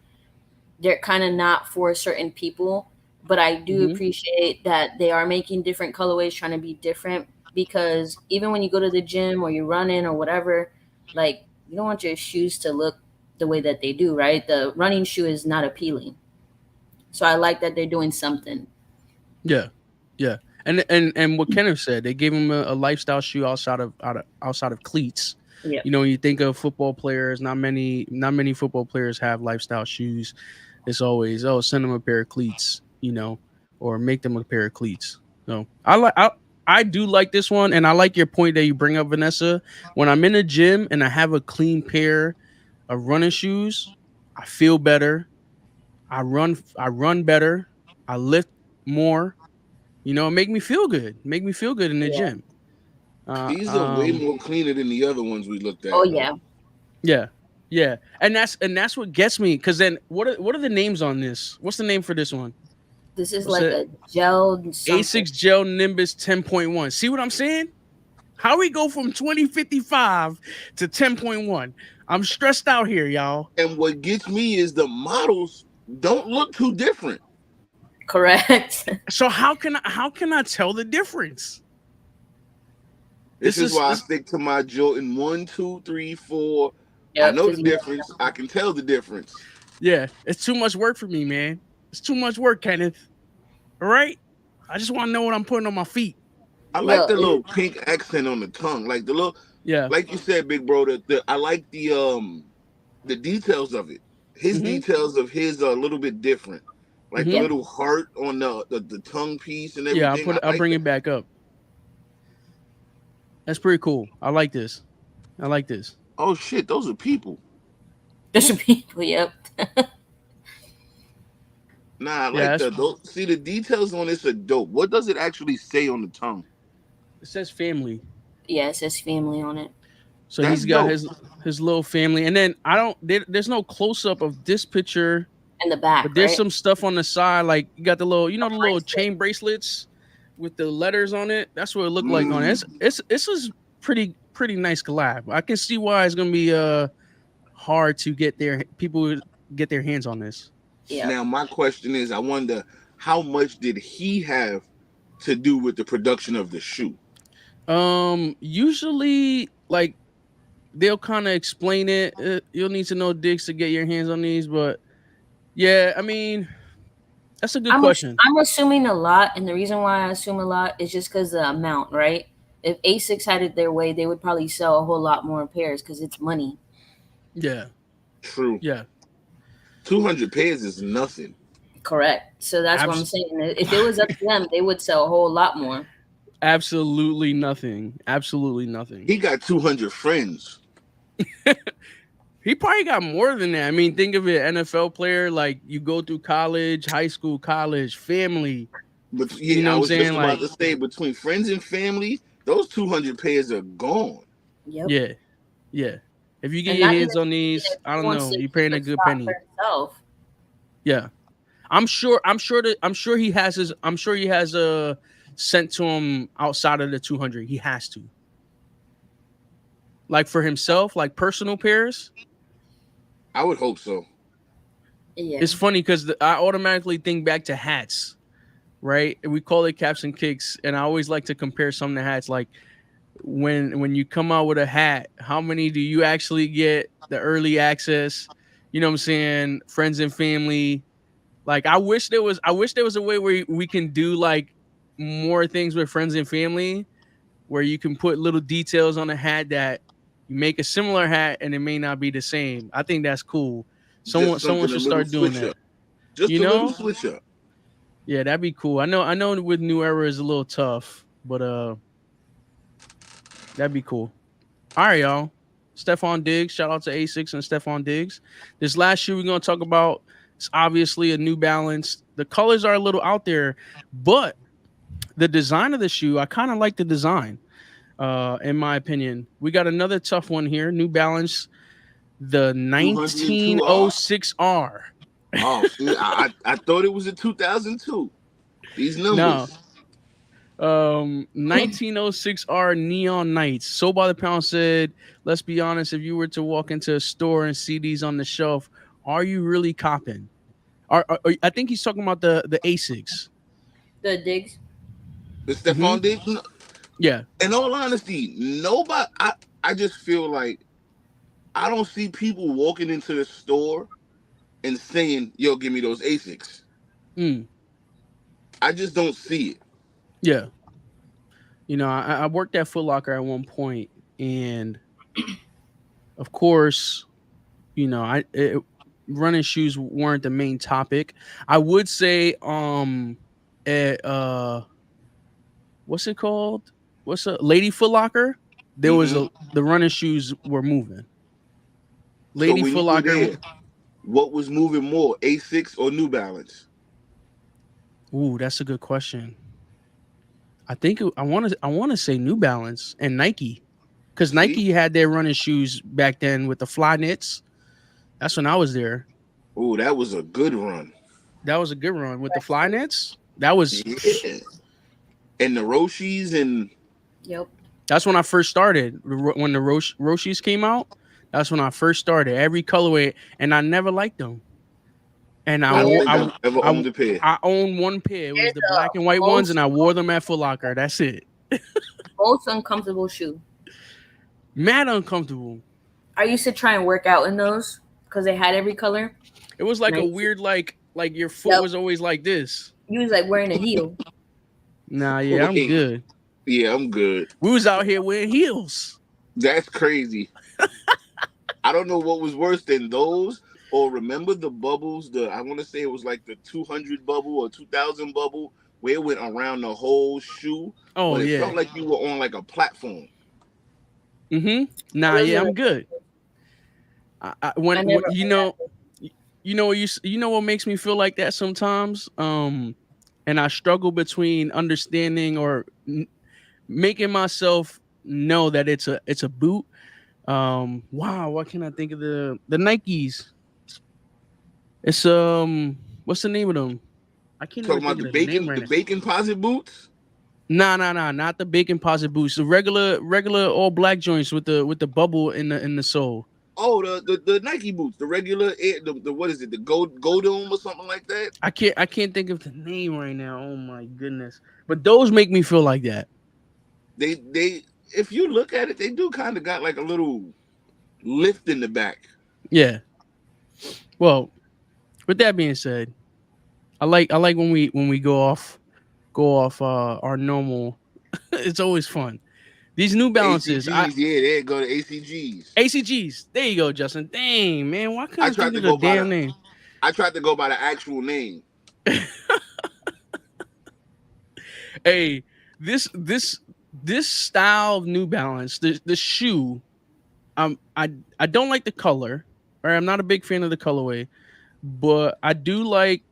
S3: they're kind of not for certain people. But I do
S2: Hmm.
S3: appreciate that they are making different colorways, trying to be different. Because even when you go to the gym or you're running or whatever, like you don't want your shoes to look the way that they do, right? The running shoe is not appealing. So I like that they're doing something.
S2: Yeah, yeah. And what Kenneth said, they gave him a lifestyle shoe outside of cleats.
S3: Yep.
S2: You know, when you think of football players, not many football players have lifestyle shoes. It's always, oh, send them a pair of cleats, or make them a pair of cleats. So I do like this one, and I like your point that you bring up, Vanessa. When I'm in a gym and I have a clean pair of running shoes, I feel better. I run better. I lift more. Make me feel good. Make me feel good in the
S3: Yeah.
S2: gym. Uh,
S4: These are way
S2: um,
S4: more cleaner than the other ones we looked
S3: Oh
S4: at, though.
S3: yeah.
S2: yeah, yeah, and that's what gets me. Because then, what are the names on this? What's the name for this one?
S3: This is
S2: What's
S3: like
S2: it?
S3: a gel something.
S2: A6 Gel Nimbus 10.1. See what I'm saying? How we go from 2055 to 10.1? I'm stressed out here, y'all.
S4: And what gets me is the models don't look too different.
S3: Correct.
S2: So how can I tell the difference?
S4: This
S2: This
S4: is
S2: is
S4: why I
S2: this,
S4: stick to my Jordan 1, 2, 3, 4. I
S3: Yep.
S4: know the
S3: Because
S4: difference. I can tell the difference.
S2: yeah. It's too much work for me, man. It's too much work, Kenneth. All right. I just want to know what I'm putting on my feet.
S4: I like
S3: look,
S4: the little pink accent on the tongue, like the little,
S2: Yeah.
S4: like you said, big bro. I like the details of it. His
S2: Mm-hmm.
S4: details of his are a little bit different, like the
S2: Mm-hmm.
S3: yep.
S4: little heart on the tongue piece and
S2: Yeah. I'll
S4: everything.
S2: put
S4: I
S2: it. I'll
S4: like
S2: bring
S4: that.
S2: it back up. That's pretty cool. I like this. I like this.
S4: Oh shit, those are people.
S3: There's some people. Yep.
S4: Nah, I
S2: Yeah.
S4: like that. Those, see the details on this are dope. What does it actually say on the tongue?
S2: It says family.
S3: Yeah, it says family on it.
S2: So
S4: That's
S2: he's got
S4: dope.
S2: his little family, and then I don't. There's no close up of this picture,
S3: In the back,
S2: but there's
S3: right?
S2: some stuff on the side. Like you got the little,
S3: A
S2: the little
S3: bracelet.
S2: chain bracelets with the letters on it. That's what it looked like on it.
S4: Mm.
S2: This is pretty nice collab. I can see why it's gonna be hard to get their people get their hands on this.
S3: Yep.
S4: Now my question is, I wonder how much did he have to do with the production of the shoe?
S2: Usually like they'll kind of explain it. You'll need to know digs to get your hands on these, but yeah, I mean that's a good question.
S3: I'm assuming a lot, and the reason why I assume a lot is just because the amount, right? If A6 had it their way, they would probably sell a whole lot more pairs because it's money.
S2: Yeah,
S4: True.
S2: yeah,
S4: 200 pairs is nothing.
S3: Correct. So that's what I'm
S2: Abs-
S3: saying. If it was up to them, they would sell a whole lot more.
S2: absolutely nothing. Absolutely nothing.
S4: He got 200 friends.
S2: He probably got more than that. I mean, think of it, NFL player, like you go through college, high school, college, family.
S4: But
S2: You
S4: yeah,
S2: know
S4: I
S2: what I'm
S4: was just
S2: saying?
S4: about
S2: Like,
S4: to say between friends and family, those 200 pairs are gone.
S3: Yep.
S2: yeah, yeah. If you get
S3: And
S2: your
S3: not even
S2: hands on
S3: saying
S2: these,
S3: if
S2: I
S3: he
S2: don't
S3: wants
S2: know,
S3: to
S2: you're
S3: keep
S2: paying a
S3: a
S2: good
S3: spot for
S2: penny.
S3: himself.
S2: Yeah. I'm sure he has a sent to him outside of the 200. He has to. Like for himself, like personal pairs.
S4: I would hope so.
S3: Yeah.
S2: It's funny because I automatically think back to hats, right? We call it caps and kicks, and I always like to compare some to hats. Like when you come out with a hat, how many do you actually get the early access? You know what I'm saying? Friends and family. Like I wish there was a way where we can do like more things with friends and family where you can put little details on a hat that you make a similar hat and it may not be the same. I think that's cool. Someone
S4: Just
S2: someone
S4: something, a
S2: should
S4: little
S2: start doing
S4: switch
S2: that.
S4: up. Just
S2: You
S4: a little
S2: know?
S4: switch up.
S2: Yeah, that'd be cool. I know with New Era is a little tough, but that'd be cool. All right, y'all. Stephon Diggs. Shout out to A6 and Stephon Diggs. This last shoe we're gonna talk about is obviously a New Balance. The colors are a little out there, but the design of the shoe, I kind of like the design. In my opinion, we got another tough one here. New Balance, the
S4: 202R.
S2: 1906R.
S4: Oh, see, I thought it was a 2002. These
S2: No,
S4: numbers.
S2: 1906R Neon Nights. So by the pound said, let's be honest, if you were to walk into a store and see these on the shelf, are you really copping? I think he's talking about the Asics.
S3: The digs.
S4: The
S2: Mm-hmm.
S4: Stephon Diggs.
S2: Yeah.
S4: In all honesty, nobody. I just feel like I don't see people walking into the store and saying, "Yo, give me those Asics."
S2: Mm,
S4: I just don't see it.
S2: yeah. I worked at Foot Locker at one point, and of course, running shoes weren't the main topic. I would say, at what's it called? What's a Lady Foot Locker? There was
S4: Hmm.
S2: a the running shoes were moving.
S4: So
S2: Lady
S4: when
S2: Foot
S4: you were
S2: Locker.
S4: there, what was moving more, A6 or New Balance?
S2: Ooh, that's a good question. I want to say New Balance and Nike, because
S4: See?
S2: Nike had their running shoes back then with the fly knits. That's when I was there.
S4: Oh, that was a good run.
S2: That was a good run with the fly knits. That was
S4: Yeah. And the Roshis and
S3: Yep.
S2: that's when I first started. When the Roshis came out, that's when I first started. Every colorway, and I never liked them. And I
S4: I don't
S3: There,
S2: wo-
S4: think I've ever
S2: I
S4: owned a pair.
S2: I owned one pair. It was
S3: there's
S2: the black
S3: a
S2: and white ones, and
S3: most
S2: I wore them at Foot Locker. That's it.
S3: most uncomfortable shoe.
S2: Mad uncomfortable.
S3: I used to try and work out in those because they had every color.
S2: It was like a
S3: Nice.
S2: weird like your foot
S3: Yep.
S2: was always like this.
S3: You was like wearing a heel.
S2: Nah, yeah, I'm
S4: Wait,
S2: good.
S4: yeah, I'm good.
S2: We was out here wearing heels.
S4: That's crazy. I don't know what was worse than those, or remember the bubbles. I want to say it was like the 200 bubble or 2000 bubble, where it went around the whole shoe,
S2: Oh
S4: but it
S2: yeah.
S4: felt like you were on like a platform.
S2: Mm-hmm. Nah,
S3: Those
S2: yeah,
S3: are
S2: I'm good.
S3: I
S2: When
S3: never
S2: you know what makes me feel like that sometimes. And I struggle between understanding or making myself know that it's a boot. Wow, what can I think of the Nikes? It's what's the name of them? I can't even
S4: Talking
S2: think
S4: about
S2: of the name
S4: the
S2: right now.
S4: bacon posit boots.
S2: Nah, nah, nah, not the bacon posit boots. The regular all black joints with the bubble in the sole.
S4: Oh, the Nike boots, the regular the what is it, the Goldome or something like that.
S2: I can't think of the name right now. Oh my goodness. But those make me feel like that.
S4: They if you look at it, they do kind of got like a little lift in the back.
S2: Yeah. Well, with that being said, I like when we go off our normal. It's always fun. These New Balances,
S4: ACGs, yeah, they go to ACGs.
S2: ACGs. There you go, Justin. Dang, man, why couldn't
S4: I
S2: I
S4: tried
S2: think
S4: to
S2: of the
S4: go by
S2: damn
S4: the
S2: name?
S4: I tried to go by the actual name.
S2: Hey, this style of New Balance, the shoe, I don't like the color, or I'm not a big fan of the colorway, but I do like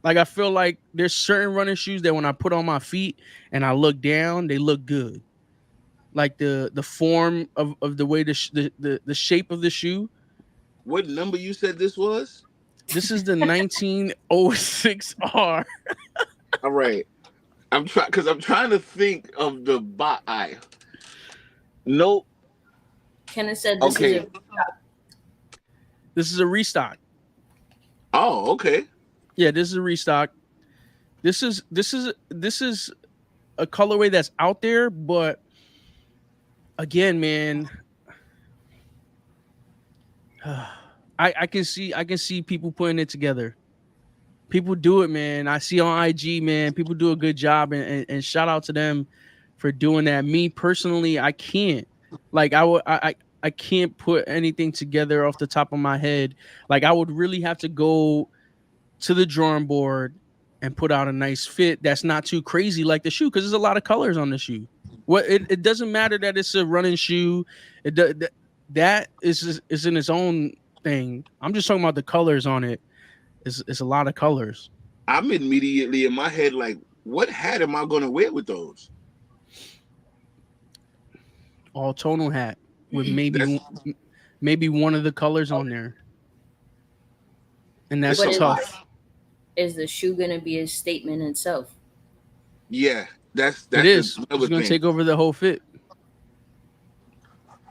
S2: I feel like there's certain running shoes that when I put on my feet and I look down, they look good. Like the form of the way the shape of the shoe.
S4: What number you said this was?
S2: This is the 1906R.
S4: All right. I'm trying to think of the bot eye. Nope.
S3: Kenneth said this is
S4: Okay.
S3: a
S2: This is a restock.
S4: Oh, okay.
S2: Yeah, this is a restock. This is a colorway that's out there, but again, man, I can see people putting it together. People do it, man. I see on IG, man, people do a good job, and shout out to them for doing that. Me personally, I can't. Like I can't put anything together off the top of my head. Like I would really have to go to the drawing board and put out a nice fit that's not too crazy like the shoe, because there's a lot of colors on the shoe. What it doesn't matter that it's a running shoe. That is in its own thing. I'm just talking about the colors on it. It's a lot of colors.
S4: I'm immediately in my head like, what hat am I gonna wear with those?
S2: All tonal hat with
S4: That's
S2: maybe one of the colors on there, and
S4: it's
S2: that's
S4: a
S3: What is
S4: lot.
S2: tough.
S3: is the shoe gonna be a statement in itself?
S4: Yeah, that's
S2: It
S4: that's
S2: is.
S4: another
S2: It's gonna
S4: thing.
S2: take over the whole fit.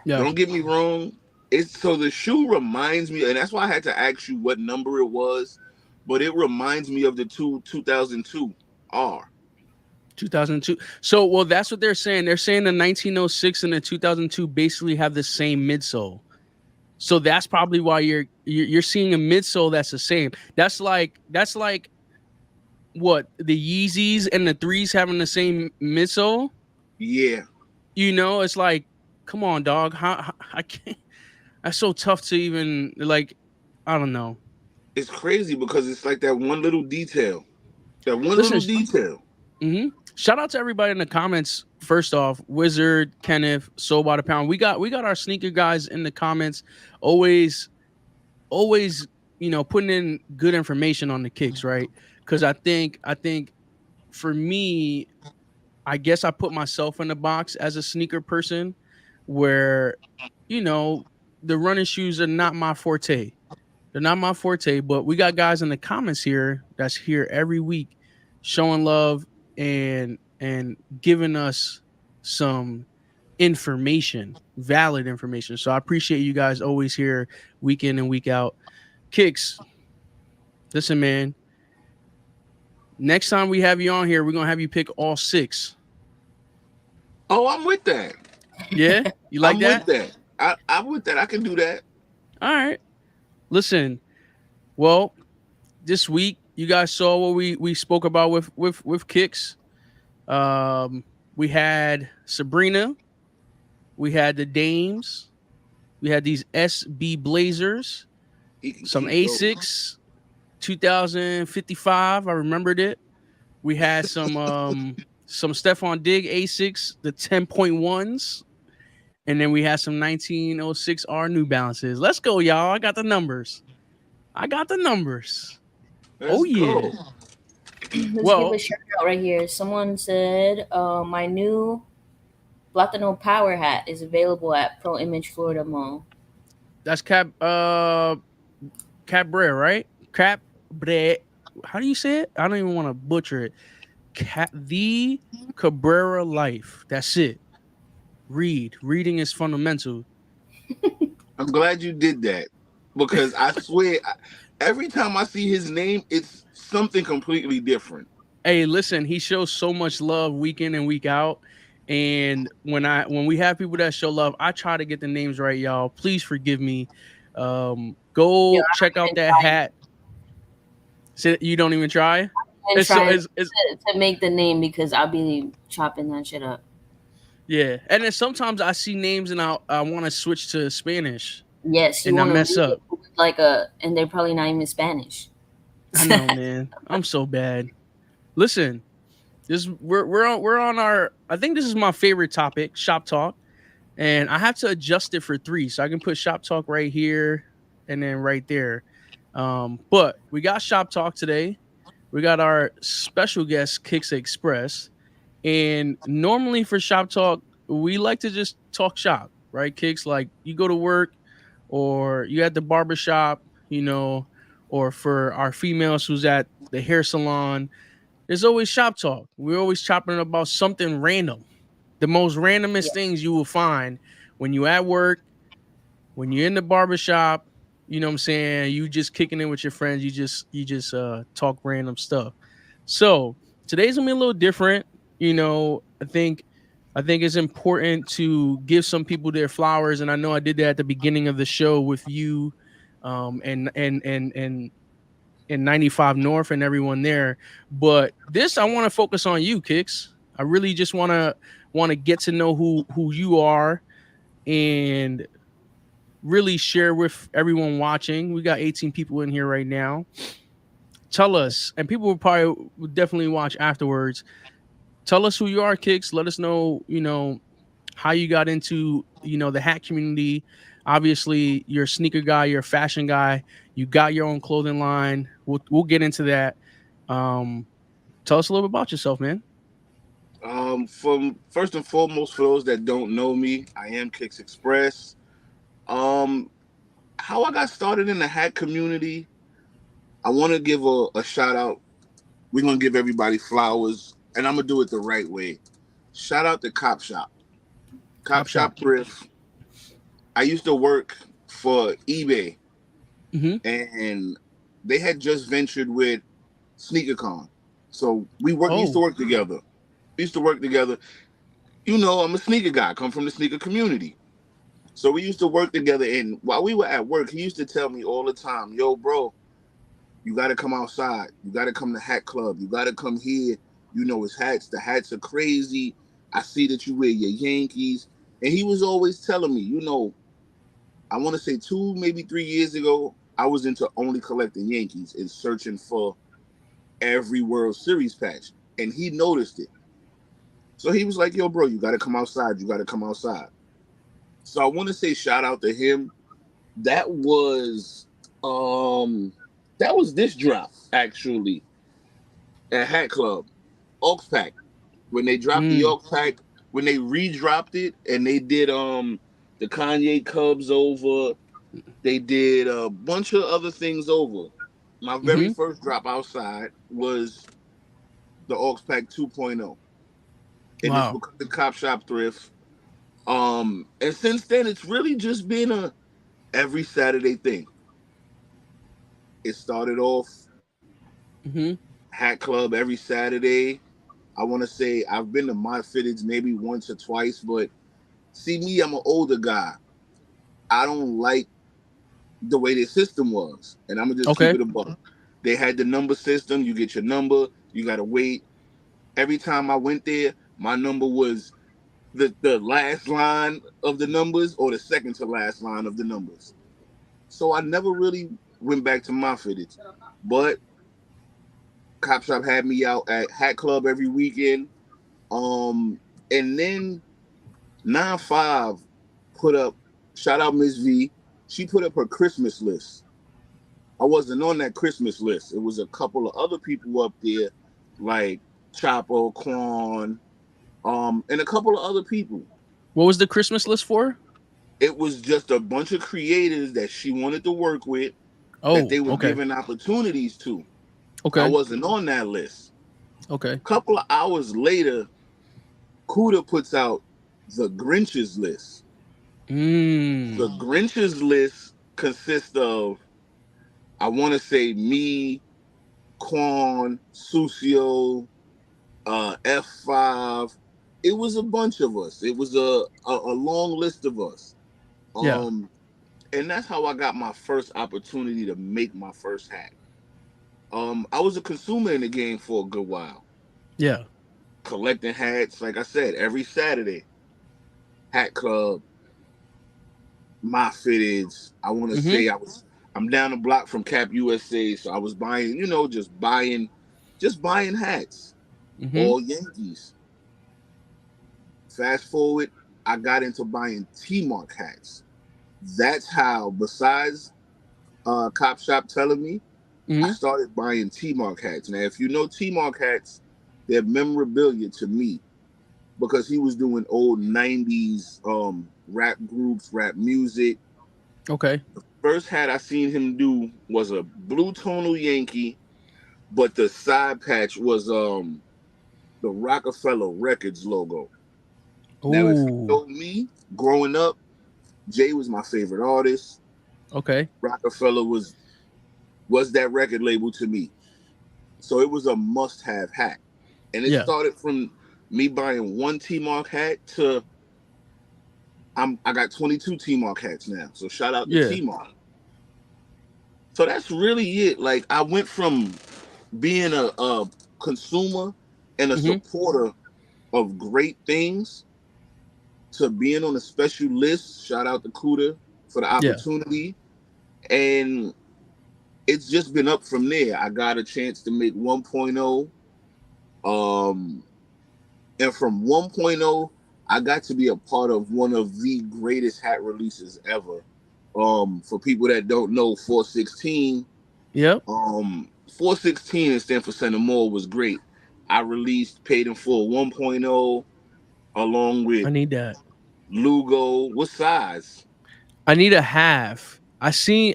S2: Yeah.
S4: Don't get me wrong. It's so the shoe reminds me, and that's why I had to ask you what number it was. But it reminds me of the 2002 R.
S2: 2002. So, well, that's what they're saying. They're saying the 1906 and the 2002 basically have the same midsole. So that's probably why you're seeing a midsole that's the same. That's like what the Yeezys and the threes having the same midsole.
S4: Yeah,
S2: It's like, come on, dog. How I can't. That's so tough to even like. I don't know.
S4: it's crazy because it's like that one little detail. That one
S2: Listen,
S4: little detail.
S2: shout out to everybody in the comments. First off, Wizard, Kenneth, Soul by the Pound. We got our sneaker guys in the comments. Always, always, putting in good information on the kicks, right? Because I think for me, I guess I put myself in the box as a sneaker person, where you know the running shoes are not my forte. They're not my forte, but we got guys in the comments here that's here every week showing love and giving us some information, valid information. So I appreciate you guys always here week in and week out. Kicks, listen, man. Next time we have you on here, we're gonna have you pick all six.
S4: Oh, I'm with that.
S2: Yeah, you like
S4: I'm with
S2: that?
S4: that. I'm with that. I can do that.
S2: All right. Listen, well, this week you guys saw what we spoke about with kicks. We had Sabrina, we had the Dames, we had these SB Blazers,
S4: He can
S2: some
S4: keep those.
S2: A6 2055. I remembered it. We had some Stephon Digg A6, the 10.1s, and then we had some 1906 R New Balances. Let's go, y'all. I got the numbers. I got the numbers. Oh
S4: Let's
S2: yeah.
S4: go.
S3: Let's give a
S2: Well,
S3: shout out right here. Someone said, my new Platano Power Hat is available at Pro Image Florida Mall.
S2: that's Cabrera, right? Cabrera. How do you say it? I don't even want to butcher it. The Cabrera Life. That's it. Read. Reading is fundamental.
S4: I'm glad you did that because I swear, every time I see his name, it's something completely different.
S2: Hey, listen, he shows so much love week in and week out. And when we have people that show love, I try to get the names right, y'all. Please forgive me.
S3: Yeah,
S2: Go
S3: I've
S2: check out
S3: been
S2: that hat. So you don't even try. It's so
S3: trying
S2: it's
S3: to make the name because I'll be chopping that shit up.
S2: yeah. And then sometimes I see names and I want to switch to Spanish
S3: Yes, you
S2: and I
S3: want to
S2: mess
S3: read
S2: up.
S3: it and they're probably not even Spanish.
S2: I know, man. I'm so bad. Listen, this we're on our. I think this is my favorite topic, shop talk, and I have to adjust it for three, so I can put shop talk right here and then right there. But we got shop talk today. We got our special guest Kicks Express, and normally for shop talk, we like to just talk shop, right? Kicks, like you go to work or you at the barber shop, or for our females who's at the hair salon, there's always shop talk. We're always chopping about something random. The most randomest
S3: Yeah.
S2: things you will find when you at work, when you're in the barbershop, you know what I'm saying? You just kicking it with your friends. You just talk random stuff. So today's gonna be a little different. I think it's important to give some people their flowers. And I know I did that at the beginning of the show with you and 95 North and everyone there. But this I want to focus on you, Kicks. I really just want to get to know who you are and really share with everyone watching. We got 18 people in here right now. tell us, and people will probably would definitely watch afterwards. Tell us who you are, Kicks. Let us know, how you got into, the hat community. Obviously, you're a sneaker guy, you're a fashion guy. You got your own clothing line. We'll get into that. Um, Tell us a little bit about yourself, man.
S4: From first and foremost, for those that don't know me, I am Kicks Express. Um, how I got started in the hat community, I want to give a shout out. We're gonna give everybody flowers, and I'm gonna do it the right way. Shout out to Cop Shop,
S2: Cop
S4: Cop
S2: shop.
S4: Shop Thrift. I used to work for eBay,
S2: Mm-hmm.
S4: and they had just ventured with SneakerCon, so we used to
S2: Oh.
S4: work together. We used to work together. You know, I'm a sneaker guy. Come from the sneaker community. So we used to work together, and while we were at work, he used to tell me all the time, "Yo, bro, you got to come outside. You got to come to Hat Club. You got to come here. You know, his hats. The hats are crazy. I see that you wear your Yankees." And he was always telling me, I want to say 2, maybe 3 years ago, I was into only collecting Yankees and searching for every World Series patch, and he noticed it. So he was like, "Yo, bro, you got to come outside. You got to come outside." So I want to say shout out to him. That was um that was this drop actually at Hat Club, Aux Pack. When they dropped the
S2: Mm.
S4: Aux Pack, when they re-dropped it and they did the Kanye Cubs over, they did a bunch of other things over. My very
S2: Mm-hmm.
S4: first drop outside was the Aux Pack 2.0. And it's
S2: Wow.
S4: because the Cop Shop Thrift. And since then it's really just been a every Saturday thing. It started off
S2: Mm-hmm.
S4: Hat Club every Saturday. I want to say I've been to my fitteds maybe once or twice, but see me, I'm an older guy. I don't like the way their system was, and I'm gonna just keep
S2: Okay.
S4: it a buck. They had the number system. You get your number. You gotta wait. Every time I went there, my number was the last line of the numbers or the second to last line of the numbers. So I never really went back to my fitteds, but Cop Shop had me out at Hat Club every weekend. And then 9-5 put up, shout out Miss V. She put up her Christmas list. I wasn't on that Christmas list. It was a couple of other people up there, like Chapo, Quan, and a couple of other people.
S2: What was the Christmas list for?
S4: It was just a bunch of creators that she wanted to work with that
S2: Oh,
S4: they were
S2: okay.
S4: giving opportunities to. I
S2: Okay.
S4: wasn't on that list.
S2: Okay.
S4: Couple of hours later, Kuda puts out the Grinch's list. The
S2: Mm.
S4: Grinch's list consists of, I want to say, me, Quan, Sucio, F5. It was a bunch of us. It was a long list of us.
S2: Yeah.
S4: Um, and that's how I got my first opportunity to make my first hat. I was a consumer in the game for a good while,
S2: Yeah.
S4: collecting hats. Like I said, every Saturday, Hat Club, my fitteds. I want to
S2: Mm-hmm.
S4: say I'm down the block from Cap USA, so I was buying, just buying hats,
S2: Mm-hmm.
S4: all Yankees. Fast forward, I got into buying T-Mark hats. That's how, besides Cop Shop telling me, I
S2: Mm-hmm.
S4: started buying T-Mark hats. Now, if you know T-Mark hats, they're memorabilia to me because he was doing old '90s rap groups, rap music.
S2: Okay.
S4: First hat I seen him do was a blue tonal Yankee, but the side patch was the Rockefeller Records logo. Now, if you
S2: Oh.
S4: know me, growing up, Jay was my favorite artist.
S2: Okay.
S4: Rockefeller was that record label to me. So it was a must-have hat. And it
S2: Yeah.
S4: started from me buying one T-Mark hat to I got 22 T-Mark hats now. So shout out to
S2: Yeah.
S4: T-Mark. So that's really it. Like I went from being a consumer and a
S2: Mm-hmm.
S4: supporter of great things to being on a special list. Shout out to Kuda for the
S2: Yeah.
S4: opportunity. And it's just been up from there. I got a chance to make 1.0. Um, and from 1.0, I got to be a part of one of the greatest hat releases ever. For people that don't know, 416,
S2: Yep.
S4: 416 in Stanford Center Mall was great. I released Paid in Full 1.0 along
S2: I
S4: with
S2: need that.
S4: Lugo. What size?
S2: I need a half. I seen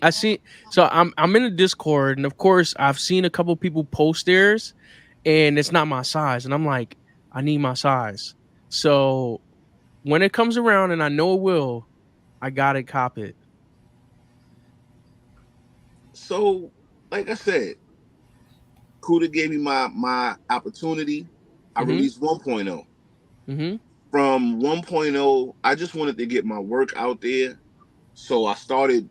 S2: so I'm in a Discord, and of course I've seen a couple people post theirs, and it's not my size. And I'm like, I need my size. So when it comes around, and I know it will, I gotta cop it.
S4: So, like I said, Kuda gave me my opportunity. I
S2: Mm-hmm.
S4: released 1.0.
S2: Mm-hmm.
S4: From 1.0, I just wanted to get my work out there. So I started,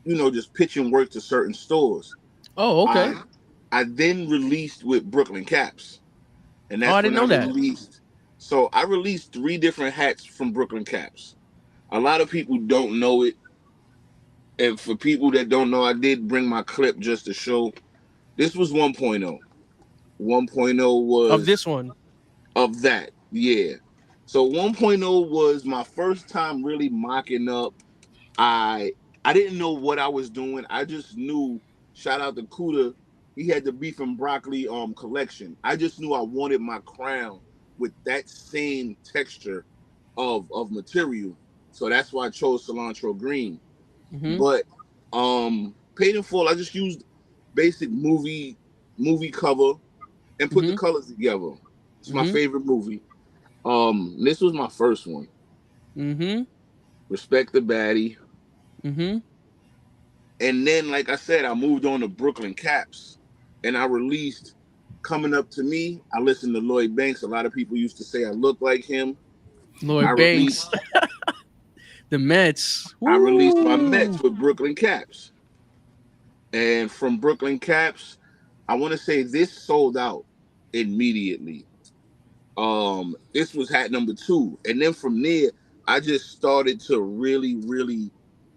S4: just pitching work to certain stores.
S2: Oh, okay.
S4: I then released with Brooklyn Caps. And
S2: Oh, I
S4: that's
S2: didn't
S4: when I
S2: know that.
S4: released. So I released three different hats from Brooklyn Caps. A lot of people don't know it. And for people that don't know, I did bring my clip just to show. This was 1.0. 1.0
S2: Of
S4: was
S2: this one.
S4: of that. Yeah. So 1.0 was my first time really mocking up. I I didn't know what I was doing. I just knew, shout out to Kuda, he had the beef and broccoli collection. I just knew I wanted my crown with that same texture of material. So that's why I chose cilantro green.
S2: Mm-hmm.
S4: But Paid in Full, I just used basic movie cover and put the
S2: Mm-hmm.
S4: colors together. It's my
S2: Mm-hmm.
S4: favorite movie. This was my first one.
S2: Mm-hmm.
S4: Respect the Baddie.
S2: Mm-hmm.
S4: And then, like I said, I moved on to Brooklyn Caps, and I released Coming Up to Me. I listened to Lloyd Banks. A lot of people used to say I look like him. I
S2: Lloyd Banks.
S4: released
S2: The Mets.
S4: I released my
S2: Woo.
S4: Mets with Brooklyn Caps, and from Brooklyn Caps, I want to say this sold out immediately. This was hat number two, and then from there, I just started to really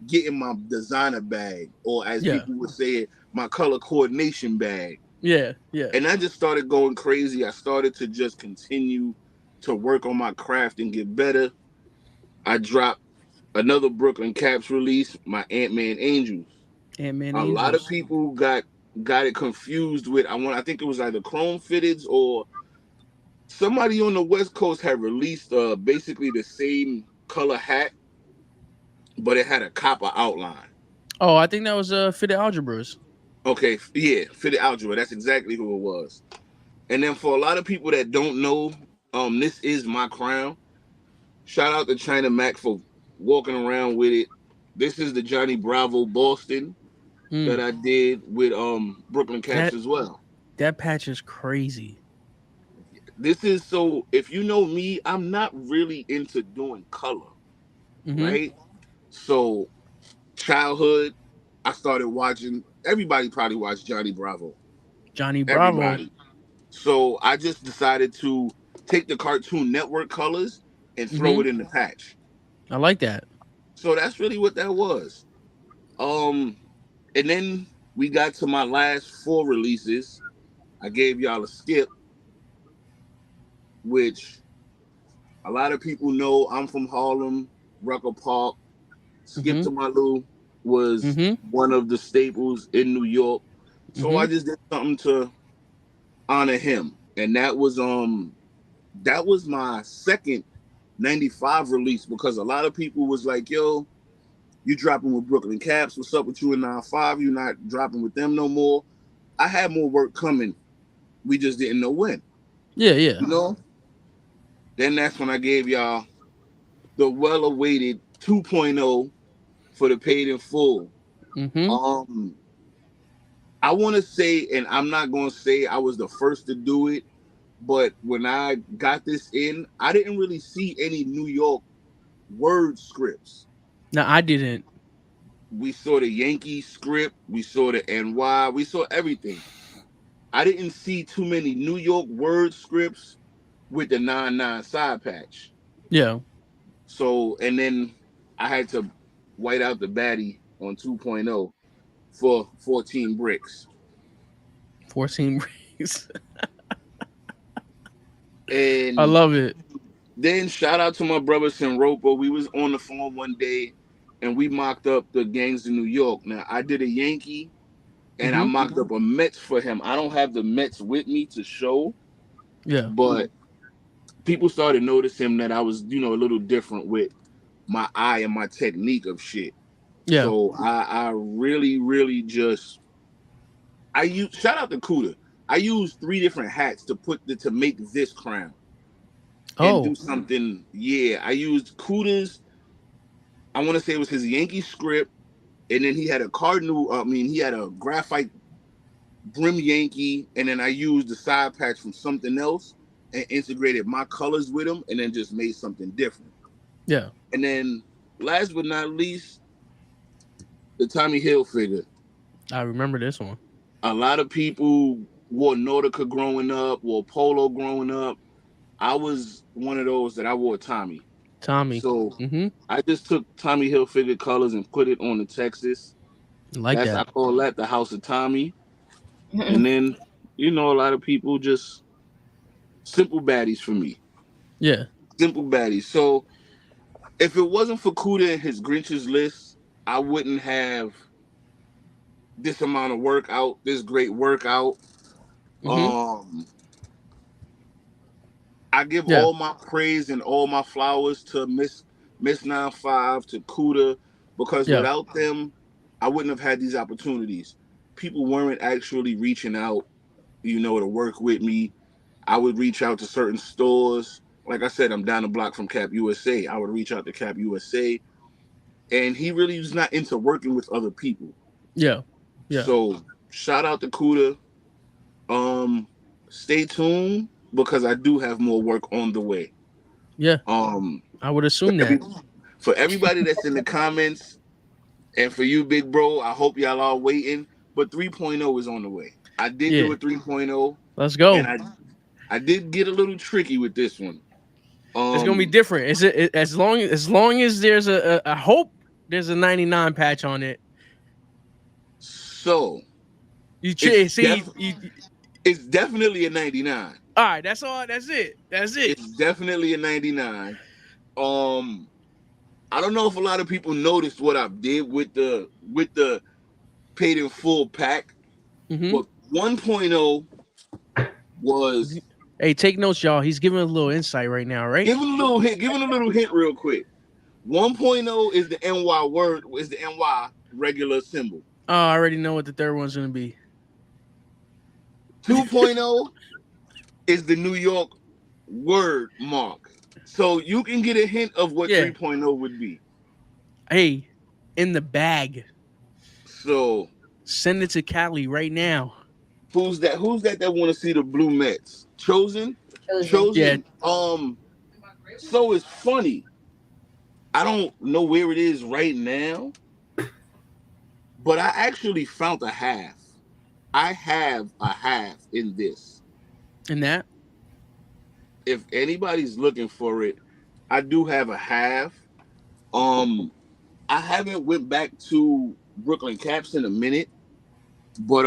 S4: get in my designer bag, or as
S2: Yeah.
S4: people would say it, my color coordination bag.
S2: Yeah. Yeah.
S4: And I just started going crazy. I started to just continue to work on my craft and get better. I dropped another Brooklyn Caps release, my Ant Man Angels.
S2: Ant Man
S4: A lot of
S2: Angels.
S4: people got it confused with I think it was either Chrome Fitteds or somebody on the West Coast had released basically the same color hat, but it had a copper outline.
S2: Oh, I think that was Fitted Algebras.
S4: Okay, yeah, Fitted Algebra. That's exactly who it was. And then for a lot of people that don't know, this is my crown. Shout out to China Mac for walking around with it. This is the Johnny Bravo Boston that
S2: Mm.
S4: I did with Brooklyn Caps
S2: That
S4: as well.
S2: that patch is crazy.
S4: This is so if you know me, I'm not really into doing color,
S2: Mm-hmm.
S4: right? So childhood, I started watching everybody probably watched Johnny Bravo.
S2: Johnny Bravo.
S4: Everybody. So I just decided to take the Cartoon Network colors and throw
S2: Mm-hmm.
S4: it in the patch.
S2: I like that.
S4: So that's really what that was. Um, and then we got to my last four releases. I gave y'all a skip, which a lot of people know I'm from Harlem, Rucker Park. Skip
S2: Mm-hmm.
S4: to My Lou was
S2: Mm-hmm.
S4: one of the staples in New York. So
S2: Mm-hmm.
S4: I just did something to honor him. And that was my second 95 release because a lot of people was like, yo, you dropping with Brooklyn Caps. What's up with you in 95? You're not dropping with them no more. I had more work coming. We just didn't know when.
S2: Yeah, yeah.
S4: You know? Then that's when I gave y'all the well-awaited 2.0 for the paid in full.
S2: Mm-hmm.
S4: Um, I want to say, and I'm not going to say I was the first to do it, but when I got this in, I didn't really see any New York word scripts.
S2: No, I didn't.
S4: We saw the Yankee script, we saw the NY, we saw everything. I didn't see too many New York word scripts with the 9-9 side patch.
S2: Yeah.
S4: So, and then I had to white out the baddie on 2.0. for 14 bricks.
S2: 14 bricks. I
S4: And
S2: love it.
S4: then shout out to my brother Senropo. We was on the phone one day and we mocked up the gangs in New York. Now I did a Yankee and I
S2: Hmm.
S4: mocked up a Mets for him. I don't have the Mets with me to show,
S2: Yeah.
S4: but people started noticing that I was, a little different with my eye and my technique of shit.
S2: Yeah.
S4: So I really, really just I use shout out to Cuda. I used three different hats to make this crown and do
S2: Oh,
S4: something. Yeah, I used Cuda's. I want to say it was his Yankee script, and then he had a cardinal. He had a graphite brim Yankee, and then I used the side patch from something else and integrated my colors with them, and then just made something different.
S2: yeah.
S4: And then, last but not least, the Tommy Hill figure.
S2: I remember this one.
S4: A lot of people wore Nautica growing up, wore Polo growing up. I was one of those that I wore Tommy.
S2: Tommy.
S4: So
S2: Mm-hmm.
S4: I just took Tommy Hilfiger colors and put it on the Texas.
S2: Like
S4: I
S2: that.
S4: call that the House of Tommy. And then, a lot of people just simple baddies for me.
S2: Yeah.
S4: Simple baddies. So if it wasn't for Kuda and his Grinch's list, I wouldn't have this amount of workout, this great workout.
S2: Mm-hmm.
S4: Um, I give
S2: Yeah.
S4: all my praise and all my flowers to Miss 95 to Kuda because
S2: Yeah.
S4: without them, I wouldn't have had these opportunities. People weren't actually reaching out, to work with me. I would reach out to certain stores. Like I said, I'm down the block from Cap USA. I would reach out to Cap USA, and he really was not into working with other people.
S2: Yeah. Yeah.
S4: So shout out to Kuda. Um, Stay tuned because I do have more work on the way.
S2: Yeah.
S4: Um,
S2: I would
S4: for,
S2: assume
S4: every,
S2: that.
S4: for everybody that's in the comments and for you, big bro, I hope y'all are waiting. But 3.0 is on the way. I did do
S2: Yeah.
S4: a 3.0,
S2: Let's
S4: and
S2: go.
S4: I did get a little tricky with this one.
S2: It's gonna be
S4: Um,
S2: different. As long as there's a hope there's a 99 patch on it.
S4: so
S2: You
S4: it's
S2: see
S4: it's definitely a 99.
S2: all right. That's all. That's it. That's it.
S4: It's definitely a 99. Um, I don't know if a lot of people noticed what I did with the paid in full pack,
S2: Mm-hmm.
S4: but 1.0 was
S2: Hey, take notes, y'all. He's giving a little insight right now, right?
S4: giving a little hint real quick. 1.0 is the NY word, is the NY regular symbol.
S2: Oh, I already know what the third one's gonna be.
S4: 2.0 is the New York word mark. So you can get a hint of what
S2: Yeah.
S4: 3.0 would be.
S2: Hey, in the bag.
S4: So
S2: Send it to Cali right now.
S4: who's that? Who's that want to see the Blue Mets? Chosen?
S3: Chosen.
S2: Yeah.
S4: Chosen. So it's funny. I don't know where it is right now, but I actually found a half. I have a half in this.
S2: In that.
S4: If anybody's looking for it, I do have a half. Um, I haven't went back to Brooklyn Caps in a minute, but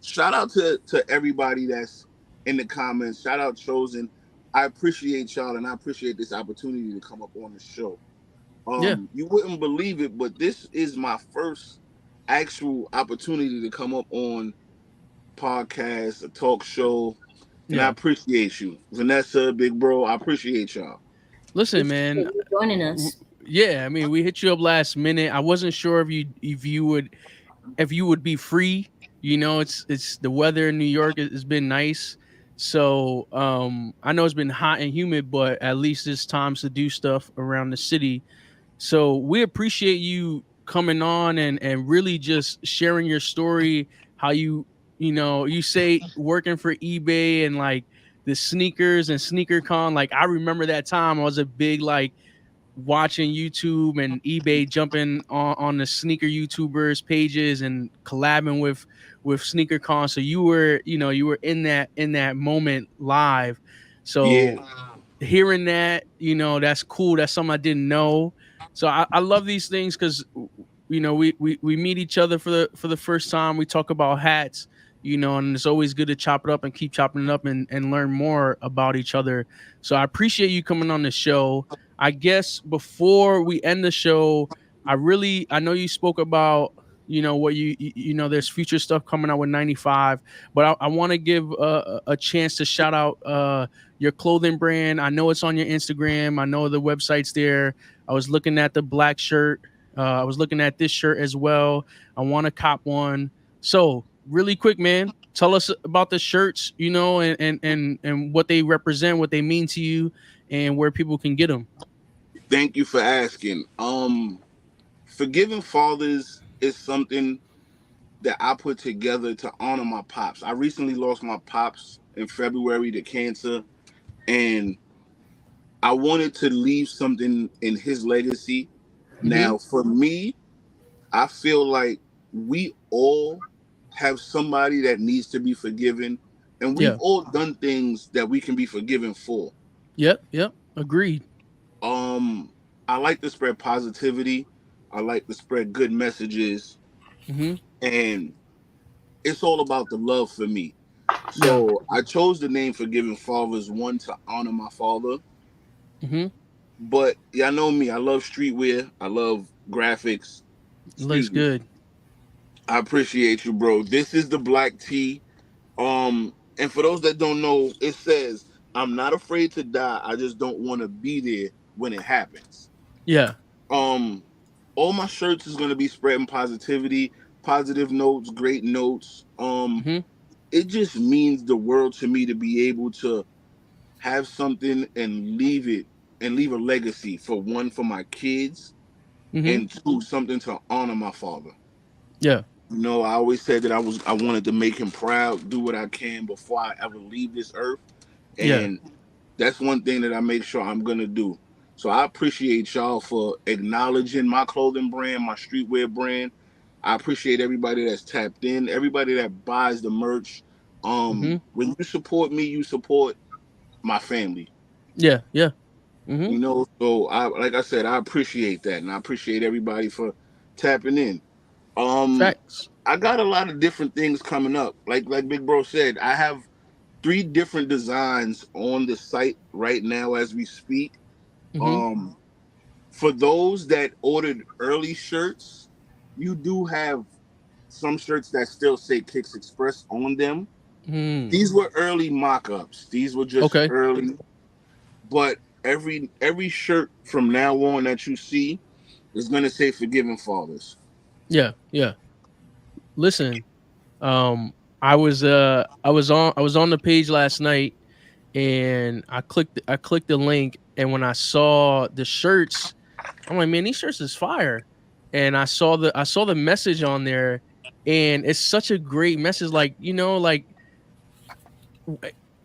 S4: shout out to everybody that's in the comments. Shout out Chosen. I appreciate y'all and I appreciate this opportunity to come up on the show.
S2: Yeah.
S4: You wouldn't believe it, but this is my first actual opportunity to come up on podcast, a talk show, and I
S2: Yeah.
S4: appreciate you, Vanessa, big bro. I appreciate y'all.
S2: Listen,
S3: Appreciate
S2: man.
S3: you joining us.
S2: Yeah, I mean, we hit you up last minute. I wasn't sure if you would be free. It's the weather in New York has been nice. So I know it's been hot and humid, but at least it's times to do stuff around the city. So we appreciate you coming on and really just sharing your story, how you say working for eBay and like the sneakers and sneaker con. Like I remember that time I was a big like watching YouTube and eBay jumping on the sneaker YouTubers pages and collabing with SneakerCon. So you were in that moment live.
S4: Yeah,
S2: So hearing that, that's cool. That's something I didn't know. So I love these things because we meet each other for the first time. We talk about hats, and it's always good to chop it up and keep chopping it up and learn more about each other. So I appreciate you coming on the show. I guess before we end the show, I know you spoke about what there's future stuff coming out with 95, but I want to give a chance to shout out your clothing brand. I know it's on your Instagram. I know the website's there. I was looking at the black shirt. I was looking at this shirt as well. I want to cop one. So really quick, man, tell us about the shirts, and what they represent, what they mean to you, and where people can get them.
S4: Thank you for asking. Forgiving fathers is something that I put together to honor my pops. I recently lost my pops in February to cancer, and I wanted to leave something in his legacy.
S2: Mm-hmm.
S4: Now, for me, I feel like we all have somebody that needs to be forgiven, and we've
S2: Yeah.
S4: all done things that we can be forgiven for.
S2: Yep. Yep. Agreed.
S4: Um, I like to spread positivity. I like to spread good messages,
S2: Mm-hmm.
S4: and it's all about the love for me.
S2: Yeah.
S4: So I chose the name Forgiving Fathers, one, to honor my father.
S2: Mm-hmm.
S4: But y'all know me, I love streetwear, I love graphics.
S2: Looks
S4: Excuse me.
S2: good.
S4: I appreciate you, bro. This is the black tee. And for those that don't know, it says, I'm not afraid to die. I just don't want to be there when it happens.
S2: Yeah.
S4: Um, all my shirts is gonna be spreading positivity, positive notes, great notes.
S2: Mm-hmm.
S4: It just means the world to me to be able to have something and leave it and leave a legacy, for one, for my kids,
S2: Mm-hmm.
S4: and two, something to honor my father.
S2: Yeah.
S4: I always said that I wanted to make him proud, do what I can before I ever leave this earth,
S2: Yeah.
S4: and that's one thing that I make sure I'm gonna do. So I appreciate y'all for acknowledging my clothing brand, my streetwear brand. I appreciate everybody that's tapped in, everybody that buys the merch.
S2: Mm-hmm.
S4: When you support me, you support my family.
S2: Yeah. Yeah. Mm-hmm.
S4: So I, like I said, I appreciate that, and I appreciate everybody for tapping in. Um,
S2: Facts.
S4: I got a lot of different things coming up. Like Big Bro said, I have three different designs on the site right now as we speak.
S2: Mm-hmm.
S4: Um, for those that ordered early shirts, you do have some shirts that still say Kicks Express on them.
S2: Mm.
S4: These were early mock-ups. These were just
S2: Okay.
S4: early, but every shirt from now on that you see is gonna say Forgiving Fathers.
S2: Yeah. Yeah. Listen, um, I was on the page last night, and I clicked the link, and when I saw the shirts, I'm like, man, these shirts is fire. And I saw the message on there, and it's such a great message. Like, like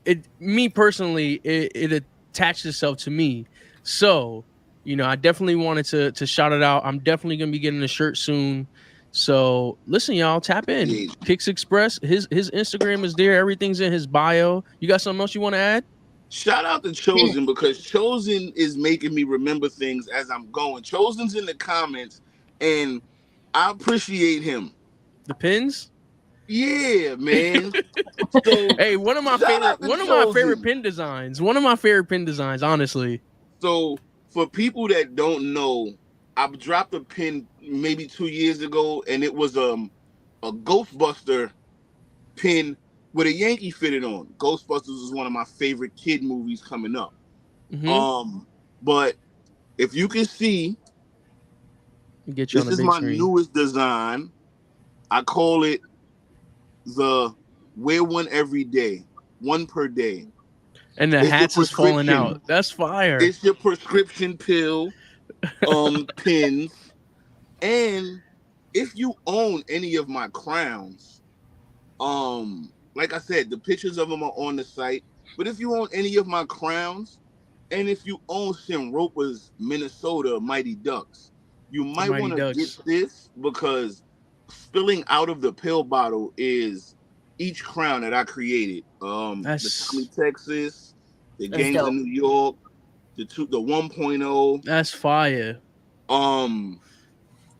S2: it me personally, it attached itself to me. So, I definitely wanted to shout it out. I'm definitely gonna be getting a shirt soon. So listen, y'all, tap in.
S4: Yeah.
S2: Kicks Express, his Instagram is there, everything's in his bio. You got something else you want to add?
S4: Shout out to Chosen, because Chosen is making me remember things as I'm going. Chosen's in the comments, and I appreciate him.
S2: The pins?
S4: Yeah, man. So
S2: Hey,
S4: shout out to
S2: one of my favorite
S4: Chosen.
S2: pin designs. One of my favorite pin designs, honestly.
S4: So for people that don't know, I've dropped a pin maybe 2 years ago, and it was a Ghostbuster pin with a Yankee fitted on. Ghostbusters is one of my favorite kid movies coming up.
S2: Mm-hmm.
S4: But if you can see,
S2: Get you on
S4: this
S2: the
S4: is
S2: big
S4: my
S2: screen.
S4: newest design. I call it the wear one every day, one per day.
S2: And the
S4: It's your
S2: hats is falling
S4: prescription.
S2: out. That's fire.
S4: It's your prescription pill pins. And if you own any of my crowns, like I said, the pictures of them are on the site. But if you own any of my crowns, and if you own Roper's Minnesota Mighty Ducks, you
S2: The
S4: might
S2: Mighty
S4: want to get
S2: Ducks.
S4: this, because spilling out of the pill bottle is each crown that I created. The Tommy
S2: That's
S4: Texas, the
S3: That's
S4: Gangs of
S3: dope.
S4: New York, the 1.0.
S2: that's fire.
S4: Um,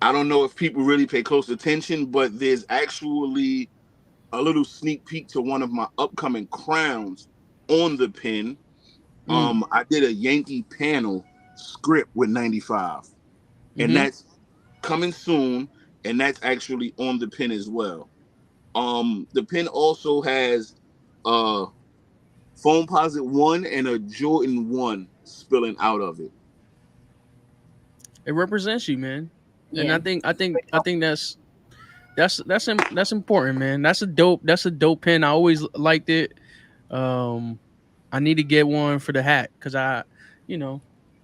S4: I don't know if people really pay close attention, but there's actually a little sneak peek to one of my upcoming crowns on the pin.
S2: Mm,
S4: I did a Yankee panel script with 95, and
S2: mm-hmm.
S4: that's coming soon, and that's actually on the pin as well. The pin also has uh Foam Posit 1 and a Jordan 1 spilling out of it.
S2: It represents you, man. And
S3: Yeah.
S2: I think that's important, man. That's a dope pen. I always liked it. Um, I need to get one for the hat because you know,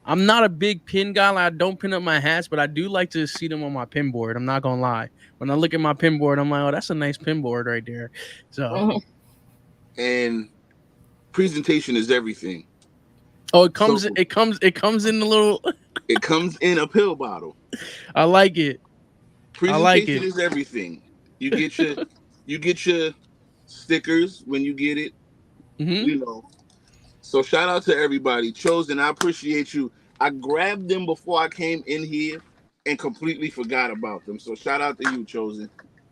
S2: I'm not a big pin guy. Like, I don't pin up my hats, but I do like to see them on my pin board. I'm not gonna lie. When I look at my pin board, I'm like, oh, that's a nice pin board right there. So,
S3: Mhm.
S4: And presentation is everything.
S2: oh,
S4: So
S2: it comes in the little.
S4: it comes in a pill bottle.
S2: I like it. I like
S4: Presentation
S2: it.
S4: is everything. You get your you get your stickers when you get it,
S2: Hmm.
S4: you know. So shout out to everybody. Chosen, I appreciate you. I grabbed them before I came in here and completely forgot about them. So shout out to you, Chosen.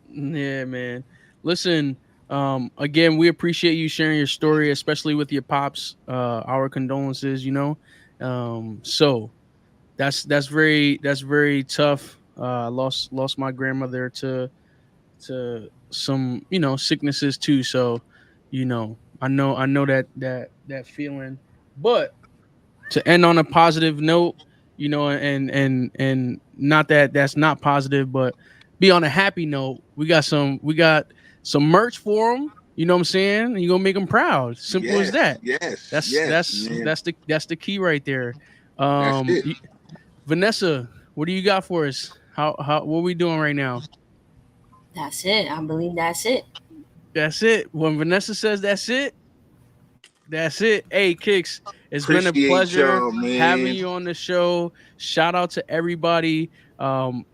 S2: Yeah, man. Listen, again, we appreciate you sharing your story, especially with your pops. Our condolences, you know. So that's very tough. Lost my grandmother to some, you know, sicknesses too. So, you know, I know that feeling. But to end on a positive note, you know, and not that that's not positive, but be on a happy note. We got some merch for them. You know what I'm saying? You gonna make them proud. Simple as
S4: Yes,
S2: that.
S4: yes, yes, man.
S2: That's the key right there.
S4: That's it.
S2: Vanessa, what do you got for us? How what we doing right now?
S3: That's it. I believe that's it.
S2: That's it. When Vanessa says that's it, that's it. Hey, Kicks, it's been a
S4: Appreciate
S2: pleasure
S4: y'all,
S2: having
S4: man.
S2: you on the show. Shout out to everybody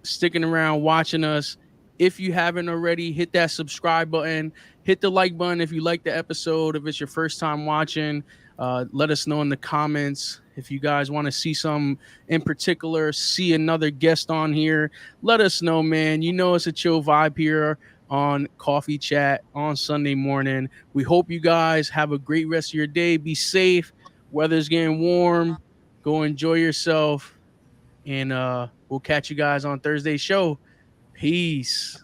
S2: sticking around watching us. If you haven't already, hit that subscribe button, hit the like button if you like the episode. If it's your first time watching, let us know in the comments. If you guys want to see some in particular, see another guest on here, let us know, man. You know it's a chill vibe here on Coffee Chat on Sunday morning. We hope you guys have a great rest of your day. Be safe. Weather's getting warm. Go enjoy yourself. And we'll catch you guys on Thursday's show. Peace.